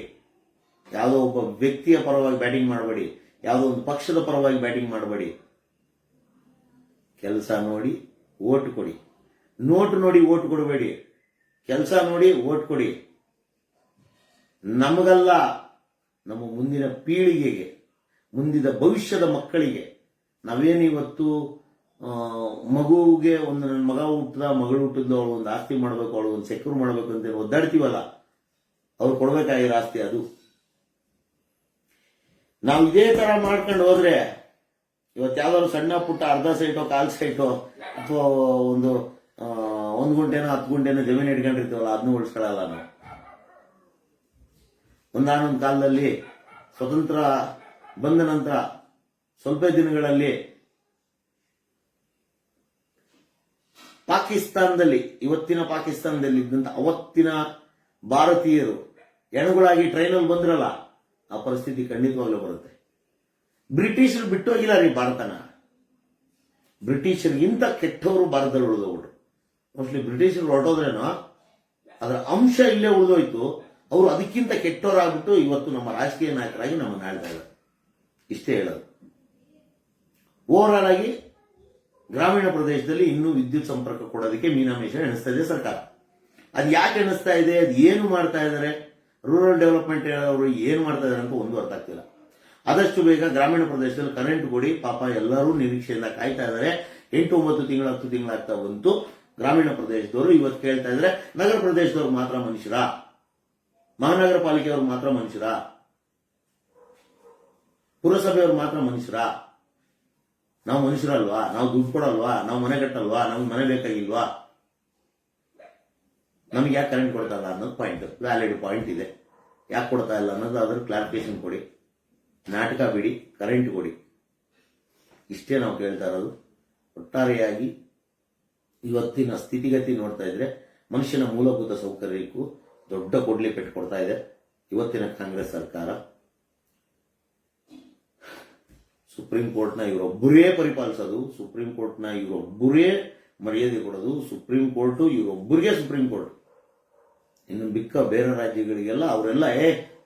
ಯಾವುದೋ ಒಬ್ಬ ವ್ಯಕ್ತಿಯ ಪರವಾಗಿ ಬ್ಯಾಟಿಂಗ್ ಮಾಡಬೇಡಿ, ಯಾವುದೋ ಒಂದು ಪಕ್ಷದ ಪರವಾಗಿ ಬ್ಯಾಟಿಂಗ್ ಮಾಡಬೇಡಿ. ಕೆಲಸ ನೋಡಿ ಓಟ್ ಕೊಡಿ. ನೋಟ್ ನೋಡಿ ಓಟ್ ಕೊಡಬೇಡಿ. ಕೆಲಸ ನೋಡಿ ಓಟ್ ಕೊಡಿ. ನಮಗಲ್ಲ, ನಮ್ಮ ಮುಂದಿನ ಪೀಳಿಗೆಗೆ, ಮುಂದಿನ ಭವಿಷ್ಯದ ಮಕ್ಕಳಿಗೆ. ನಾವೇನಿವತ್ತು ಮಗುವಿಗೆ ಒಂದು ನನ್ನ ಮಗ ಹುಟ್ಟದ, ಮಗಳು ಹುಟ್ಟಿದ್ದು, ಅವಳು ಒಂದು ಆಸ್ತಿ ಮಾಡಬೇಕು, ಅವಳು ಒಂದು ಸೆಕ್ಯೂರ್ ಮಾಡಬೇಕು ಅಂತ ಒದ್ದಾಡ್ತೀವಲ್ಲ, ಅವ್ರು ಕೊಡ್ಬೇಕಾಗಿರೋ ಆಸ್ತಿ ಅದು. ನಾವು ಇದೇ ತರ ಮಾಡ್ಕೊಂಡು ಹೋದ್ರೆ ಇವತ್ತು ಯಾವ್ದಾದ್ರು ಸಣ್ಣ ಪುಟ್ಟ ಅರ್ಧ ಸೈಟೋ 1/4 ಸೈಟೋ ಅಥವಾ ಒಂದು 1 ಗುಂಟೆನೋ 10 ಗುಂಟೆನೋ ಜಮೀನು ಇಟ್ಕೊಂಡಿರ್ತೀವಲ್ಲ, ಅದನ್ನು ಉಳಿಸ್ಕೊಳ್ಳಲ್ಲ ನಾವು. ಒಂದಾನೊಂದು ಕಾಲದಲ್ಲಿ ಸ್ವತಂತ್ರ ಬಂದ ನಂತರ ಸ್ವಲ್ಪ ದಿನಗಳಲ್ಲಿ ಪಾಕಿಸ್ತಾನದಲ್ಲಿ, ಇವತ್ತಿನ ಪಾಕಿಸ್ತಾನದಲ್ಲಿ ಇದ್ದಂತ ಅವತ್ತಿನ ಭಾರತೀಯರು ಹೆಣಗಳಾಗಿ ಟ್ರೈನಲ್ಲಿ ಬಂದ್ರಲ್ಲ, ಆ ಪರಿಸ್ಥಿತಿ ಖಂಡಿತವಾಗ್ಲೂ ಬರುತ್ತೆ. ಬ್ರಿಟಿಷರು ಬಿಟ್ಟೋಗಿಲ್ಲ ರೀ ಭಾರತನ. ಬ್ರಿಟಿಷರಿಗಿಂತ ಕೆಟ್ಟವರು ಭಾರತದಲ್ಲಿ ಉಳಿದೋಗ್ರು. ಮೋಸ್ಟ್ಲಿ ಬ್ರಿಟಿಷರು ಹೊರಟೋದ್ರೇನೋ ಅದರ ಅಂಶ ಇಲ್ಲೇ ಉಳಿದೋಯ್ತು. ಅವರು ಅದಕ್ಕಿಂತ ಕೆಟ್ಟವರಾಗ್ಬಿಟ್ಟು ಇವತ್ತು ನಮ್ಮ ರಾಜಕೀಯ ನಾಯಕರಾಗಿ ನಮ್ಮನ್ನು ಆಳ್ತಾ ಇದ್ದಾರೆ. ಇಷ್ಟೇ ಹೇಳೋದು. ಓವರಾಲ್ ಆಗಿ ಗ್ರಾಮೀಣ ಪ್ರದೇಶದಲ್ಲಿ ಇನ್ನೂ ವಿದ್ಯುತ್ ಸಂಪರ್ಕ ಕೊಡೋದಕ್ಕೆ ಮೀನಾಮೇಷ ಎಣಿಸ್ತಾ ಇದೆ ಸರ್ಕಾರ. ಅದು ಯಾಕೆ ಎಣಿಸ್ತಾ ಇದೆ, ಅದು ಏನು ಮಾಡ್ತಾ ಇದ್ದಾರೆ, ರೂರಲ್ ಡೆವಲಪ್ಮೆಂಟ್ ಅವರು ಏನು ಮಾಡ್ತಾ ಇದ್ದಾರೆ ಅಂತ ಒಂದು ಅರ್ಥ ಆಗ್ತಿಲ್ಲ. ಆದಷ್ಟು ಬೇಗ ಗ್ರಾಮೀಣ ಪ್ರದೇಶದಲ್ಲಿ ಕರೆಂಟ್ ಕೊಡಿ, ಪಾಪ ಎಲ್ಲರೂ ನಿರೀಕ್ಷೆಯಿಂದ ಕಾಯ್ತಾ ಇದ್ದಾರೆ. 8-9 ತಿಂಗಳು 10 ತಿಂಗಳಾಗ್ತಾ ಬಂತು. ಗ್ರಾಮೀಣ ಪ್ರದೇಶದವರು ಇವತ್ತು ಕೇಳ್ತಾ ಇದ್ರೆ, ನಗರ ಪ್ರದೇಶದವ್ರು ಮಾತ್ರ ಮನುಷ್ಯರ, ಮಹಾನಗರ ಪಾಲಿಕೆಯವರು ಮಾತ್ರ ಮನುಷ್ಯರ, ಪುರಸಭೆಯವರು ಮಾತ್ರ ಮನುಷ್ಯರ, ನಾವು ಮನುಷ್ಯರಲ್ವಾ, ನಾವು ದುಡ್ಡು ಕೊಡಲ್ವಾ, ನಾವು ಮನೆ ಕಟ್ಟಲ್ವಾ, ನಮ್ಗೆ ಮನೆ ಬೇಕಾಗಿಲ್ವಾ, ನಮ್ಗೆ ಯಾಕೆ ಕರೆಂಟ್ ಕೊಡ್ತಾ ಇಲ್ಲ ಅನ್ನೋದು ಪಾಯಿಂಟ್, ವ್ಯಾಲಿಡ್ ಪಾಯಿಂಟ್ ಇದೆ. ಯಾಕೆ ಕೊಡ್ತಾ ಇಲ್ಲ ಅನ್ನೋದು ಅದ್ರ ಕ್ಲಾರಿಫಿಕೇಶನ್ ಕೊಡಿ. ನಾಟಕ ಬಿಡಿ, ಕರೆಂಟ್ ಕೊಡಿ. ಇಷ್ಟೇ ನಾವು ಕೇಳ್ತಾ ಇರೋದು. ಒಟ್ಟಾರೆಯಾಗಿ ಇವತ್ತಿನ ಸ್ಥಿತಿಗತಿ ನೋಡ್ತಾ ಇದ್ರೆ ಮನುಷ್ಯನ ಮೂಲಭೂತ ಸೌಕರ್ಯಕ್ಕೂ ದೊಡ್ಡ ಕೊಡ್ಲಿ ಪೆಟ್ಟು ಕೊಡ್ತಾ ಇದೆ ಇವತ್ತಿನ ಕಾಂಗ್ರೆಸ್ ಸರ್ಕಾರ. ಸುಪ್ರೀಂ ಕೋರ್ಟ್ನ ಇವರೊಬ್ಬರೇ ಪರಿಪಾಲಿಸೋದು, ಸುಪ್ರೀಂ ಕೋರ್ಟ್ನ ಇವರೊಬ್ಬರೇ ಮರ್ಯಾದೆ ಕೊಡೋದು, ಸುಪ್ರೀಂ ಕೋರ್ಟ್ ಇವರೊಬ್ಬರಿಗೆ ಸುಪ್ರೀಂ ಕೋರ್ಟ್. ಇನ್ನು ಬಿಕ್ಕ ಬೇರೆ ರಾಜ್ಯಗಳಿಗೆಲ್ಲ ಅವರೆಲ್ಲ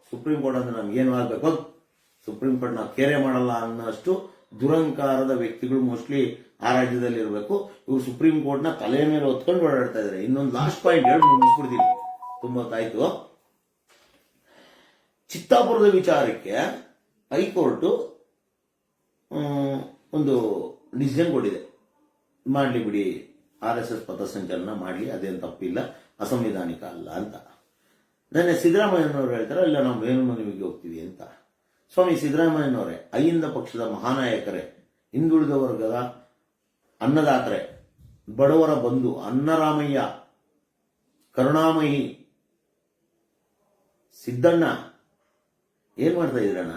ಸುಪ್ರೀಂ ಕೋರ್ಟ್ ಅಂದ್ರೆ ನಮ್ಗೇನು ಆಗ್ಬೇಕು, ಸುಪ್ರೀಂ ಕೋರ್ಟ್ ನಾವು ಕೇರೆ ಮಾಡಲ್ಲ ಅನ್ನೋಷ್ಟು ದುರಂಕಾರದ ವ್ಯಕ್ತಿಗಳು ಮೋಸ್ಟ್ಲಿ ಆ ರಾಜ್ಯದಲ್ಲಿ ಇರಬೇಕು. ಇವರು ಸುಪ್ರೀಂ ಕೋರ್ಟ್ನ ತಲೆ ಮೇಲೆ ಹೊತ್ಕೊಂಡು ಓಡಾಡ್ತಾ ಇದ್ದಾರೆ. ಇನ್ನೊಂದು ಲಾಸ್ಟ್ ಪಾಯಿಂಟ್ ಹೇಳಿ ಮುಗಿಸ್ಬಿಡ್ತೀನಿ, ತುಂಬಾ ಹೊತ್ತಾಯ್ತು. ಚಿತ್ತಾಪುರದ ವಿಚಾರಕ್ಕೆ ಹೈಕೋರ್ಟ್ ಒಂದು ಡಿಸಿಷನ್ ಕೊಟ್ಟಿದೆ. ಮಾಡ್ಲಿ ಬಿಡಿ, RSS ಪಥಸಂಚಲನ ಮಾಡ್ಲಿ, ಅದೇನು ತಪ್ಪಿಲ್ಲ, ಅಸಂವಿಧಾನಿಕ ಅಲ್ಲ ಅಂತ. ನೆನ್ನೆ ಸಿದ್ದರಾಮಯ್ಯನವರು ಹೇಳ್ತಾರೆ, ಇಲ್ಲ ನಾವು ಮೇಲ್ಮನವಿಗೆ ಹೋಗ್ತೀವಿ ಅಂತ. ಸ್ವಾಮಿ ಸಿದ್ದರಾಮಯ್ಯನವರೇ, ಅಹಿಂದ ಪಕ್ಷದ ಮಹಾನಾಯಕರೇ, ಹಿಂದುಳಿದ ವರ್ಗದ ಅನ್ನದಾತರೆ, ಬಡವರ ಬಂಧು, ಅನ್ನರಾಮಯ್ಯ, ಕರುಣಾಮಯಿ ಸಿದ್ದಣ್ಣ, ಏನ್ ಮಾಡ್ತಾ ಇದ್ರಣ್ಣ?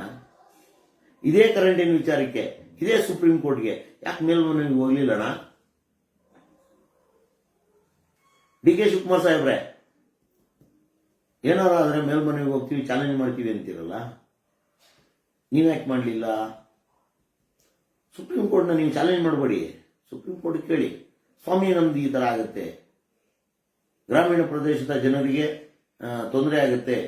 ಇದೇ ಕರೆಂಟಿನ ವಿಚಾರಕ್ಕೆ, ಇದೇ ಸುಪ್ರೀಂ ಕೋರ್ಟ್ಗೆ ಯಾಕೆ ಮೇಲ್ಮನವಿಗೆ ಹೋಗ್ಲಿಲ್ಲಣ್ಣ? DK ಶಿವಕುಮಾರ್ ಸಾಹೇಬ್ರೆ, ಏನಾರ ಆದ್ರೆ ಮೇಲ್ಮನವಿಗೆ ಹೋಗ್ತೀವಿ, ಚಾಲೆಂಜ್ ಮಾಡ್ತೀವಿ ಅಂತೀರಲ್ಲ, ನೀವ್ಯಾಕೆ ಮಾಡಲಿಲ್ಲ? ಸುಪ್ರೀಂ ಕೋರ್ಟ್ನ ನೀವು ಚಾಲೆಂಜ್ ಮಾಡಬೇಡಿ, ಸುಪ್ರೀಂ ಕೋರ್ಟ್ ಕೇಳಿ, ಸ್ವಾಮಿ ನಮ್ದು ಈ ತರ ಆಗುತ್ತೆ, ಗ್ರಾಮೀಣ ಪ್ರದೇಶದ ಜನರಿಗೆ ತೊಂದರೆ ಆಗುತ್ತೆ,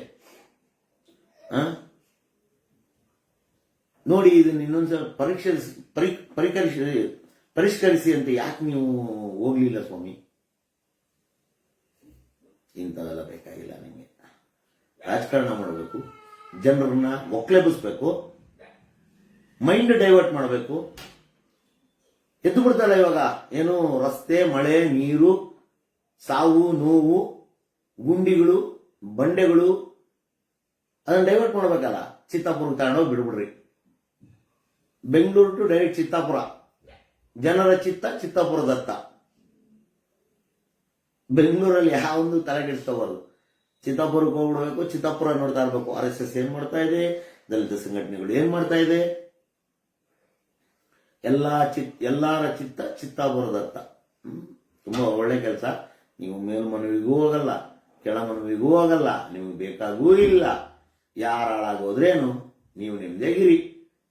ನೋಡಿ ಇದನ್ನ ಇನ್ನೊಂದ್ಸಲ ಪರಿಷ್ಕರಿಸಿ ಅಂತ ಯಾಕೆ ನೀವು ಹೋಗ್ಲಿಲ್ಲ ಸ್ವಾಮಿ? ಇಂಥವೆಲ್ಲ ಬೇಕಾಗಿಲ್ಲ ನಿಮಗೆ. ರಾಜಕಾರಣ ಮಾಡಬೇಕು, ಜನರನ್ನ ಒಕ್ಲೆಬ್ಬಿಸ್ಬೇಕು, ಮೈಂಡ್ ಡೈವರ್ಟ್ ಮಾಡಬೇಕು. ಎದ್ದು ಬಿಡ್ತಲ್ಲ ಇವಾಗ, ಏನು ರಸ್ತೆ, ಮಳೆ, ನೀರು, ಸಾವು, ನೋವು, ಗುಂಡಿಗಳು, ಬಂಡೆಗಳು, ಅದನ್ನ ಡೈವರ್ಟ್ ಮಾಡಬೇಕಲ್ಲ. ಚಿತ್ತಾಪುರಕ್ಕೆ ತಗೊಂಡೋಗಿ ಬಿಡ್ಬಿಡ್ರಿ. ಬೆಂಗಳೂರು ಟು ಡೈರೆಕ್ಟ್ ಚಿತ್ತಾಪುರ, ಜನರ ಚಿತ್ತ ಚಿತ್ತಾಪುರದತ್ತ. ಬೆಂಗಳೂರಲ್ಲಿ ಯಾವೊಂದು ತಲೆಗೆಡಿಸ್ಕೋಬಾರ್ದು. ಚಿತ್ತಾಪುರಕ್ಕೆ ಹೋಗ್ಬಿಡ್ಬೇಕು, ಚಿತ್ತಾಪುರ ನೋಡ್ತಾ ಇರ್ಬೇಕು. RSS ಏನ್ ಮಾಡ್ತಾ ಇದೆ, ದಲಿತ ಸಂಘಟನೆಗಳು ಏನ್ ಮಾಡ್ತಾ ಇದೆ, ಎಲ್ಲಾರ ಚಿತ್ತ ಚಿತ್ತಾಪುರದತ್ತ. ತುಂಬಾ ಒಳ್ಳೆ ಕೆಲಸ. ನೀವು ಮೇಲ್ಮನವಿಗೂ ಹೋಗಲ್ಲ, ಕೆಳಮನವಿಗೂ ಹೋಗಲ್ಲ, ನಿಮ್ಗೆ ಬೇಕಾಗೂ ಇಲ್ಲ. ಯಾರ ಹಾಳಾಗೋದ್ರೇನು, ನೀವು ನಿಮ್ದೇಗಿರಿ.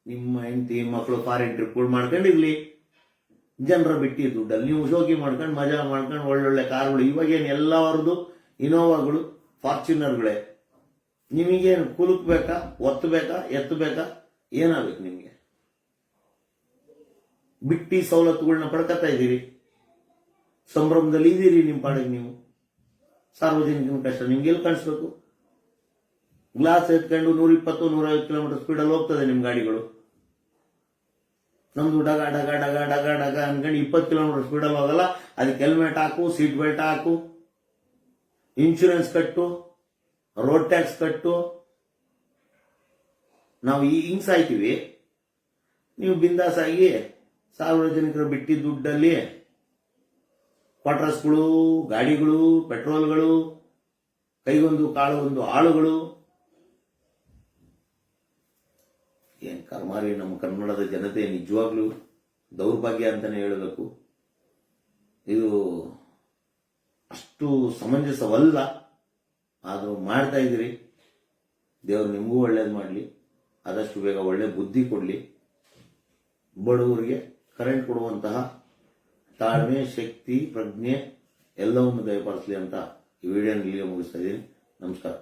ನಿಮ್ಮ ಹೆಂಡತಿ ಮಕ್ಕಳು ಫಾರಿನ್ ಟ್ರಿಪ್ಗಳು ಮಾಡ್ಕೊಂಡಿರ್ಲಿ, ಜನರ ಬಿಟ್ಟಿ ದುಡ್ಡಲ್ಲಿ ನೀವು ಶೋಕಿ ಮಾಡ್ಕೊಂಡು ಮಜಾ ಮಾಡ್ಕೊಂಡು ಒಳ್ಳೊಳ್ಳೆ ಕಾರ್ಗಳು. ಇವಾಗೇನು ಎಲ್ಲವರದು ಇನೋವಾಗಳು, ಫಾರ್ಚುನರ್ಗಳೇ. ನಿಮಗೇನು ಕುಲುಕ್ಬೇಕಾ, ಒತ್ತಬೇಕಾ, ಎತ್ತಬೇಕಾ, ಏನಾಗಬೇಕು ನಿಮಗೆ? ಬಿಟ್ಟಿ ಸವಲತ್ತುಗಳನ್ನ ಪಡ್ಕೊತಾ ಇದ್ದೀರಿ, ಸಂಭ್ರಮದಲ್ಲಿ ಇದ್ದೀರಿ ನಿಮ್ಮ ಪಾಡಿಗೆ ನೀವು. ಸಾರ್ವಜನಿಕನ ಕಷ್ಟ ನಿಮ್ಗೆ ಎಲ್ಲಿ ಕಾಣಿಸ್ಬೇಕು? ಗ್ಲಾಸ್ ಎತ್ಕೊಂಡು 120-150 ಕಿಲೋಮೀಟರ್ ಸ್ಪೀಡಲ್ಲಿ ಹೋಗ್ತದೆ ನಿಮ್ಮ ಗಾಡಿಗಳು. ನಮ್ದು ಡಗ ಡಗ ಡಗ ಡಗ ಡಗ ಅನ್ಕೊಂಡು 20 ಕಿಲೋಮೀಟರ್ ಸ್ಪೀಡಲ್ಲಿ ಹೋಗಲ್ಲ. ಅದಕ್ಕೆ ಹೆಲ್ಮೆಟ್ ಹಾಕು, ಸೀಟ್ ಬೆಲ್ಟ್ ಹಾಕು, ಇನ್ಶೂರೆನ್ಸ್ ಕಟ್ಟು, ರೋಡ್ ಟ್ಯಾಕ್ಸ್ ಕಟ್ಟು. ನಾವು ಹಿಂಗ್ ಸಾಯ್ತೀವಿ, ನೀವು ಬಿಂದಾಸ್ ಆಗಿ ಸಾರ್ವಜನಿಕರು ಬಿಟ್ಟಿ ದುಡ್ಡಲ್ಲಿ ಕ್ವಾರ್ಟರ್ಸ್ಗಳು, ಗಾಡಿಗಳು, ಪೆಟ್ರೋಲ್ಗಳು, ಕೈಗೊಂದು ಕಾಳು ಒಂದು ಆಳುಗಳು. ಏನ್ ಕರ್ಮಾರಿ ನಮ್ಮ ಕನ್ನಡದ ಜನತೆ ನಿಜವಾಗ್ಲೂ ದೌರ್ಭಾಗ್ಯ ಅಂತಾನೆ ಹೇಳಬೇಕು. ಇದು ಅಷ್ಟು ಸಮಂಜಸವಲ್ಲ, ಆದರೂ ಮಾಡ್ತಾ ಇದ್ದೀರಿ. ದೇವರು ನಿಮಗೂ ಒಳ್ಳೇದು ಮಾಡಲಿ, ಆದಷ್ಟು ಬೇಗ ಒಳ್ಳೆ ಬುದ್ಧಿ ಕೊಡಲಿ, ಬಡವರಿಗೆ ಕರೆಂಟ್ ಕೊಡುವಂತಹ ತಾಳ್ಮೆ, ಶಕ್ತಿ, ಪ್ರಜ್ಞೆ ಎಲ್ಲವನ್ನು ದಯಪಾಲಿಸಲಿ ಅಂತ ಈ ವಿಡಿಯೋನ ಇಲ್ಲಿಗೆ ಮುಗಿಸ್ತಾ ಇದ್ದೀನಿ. ನಮಸ್ಕಾರ.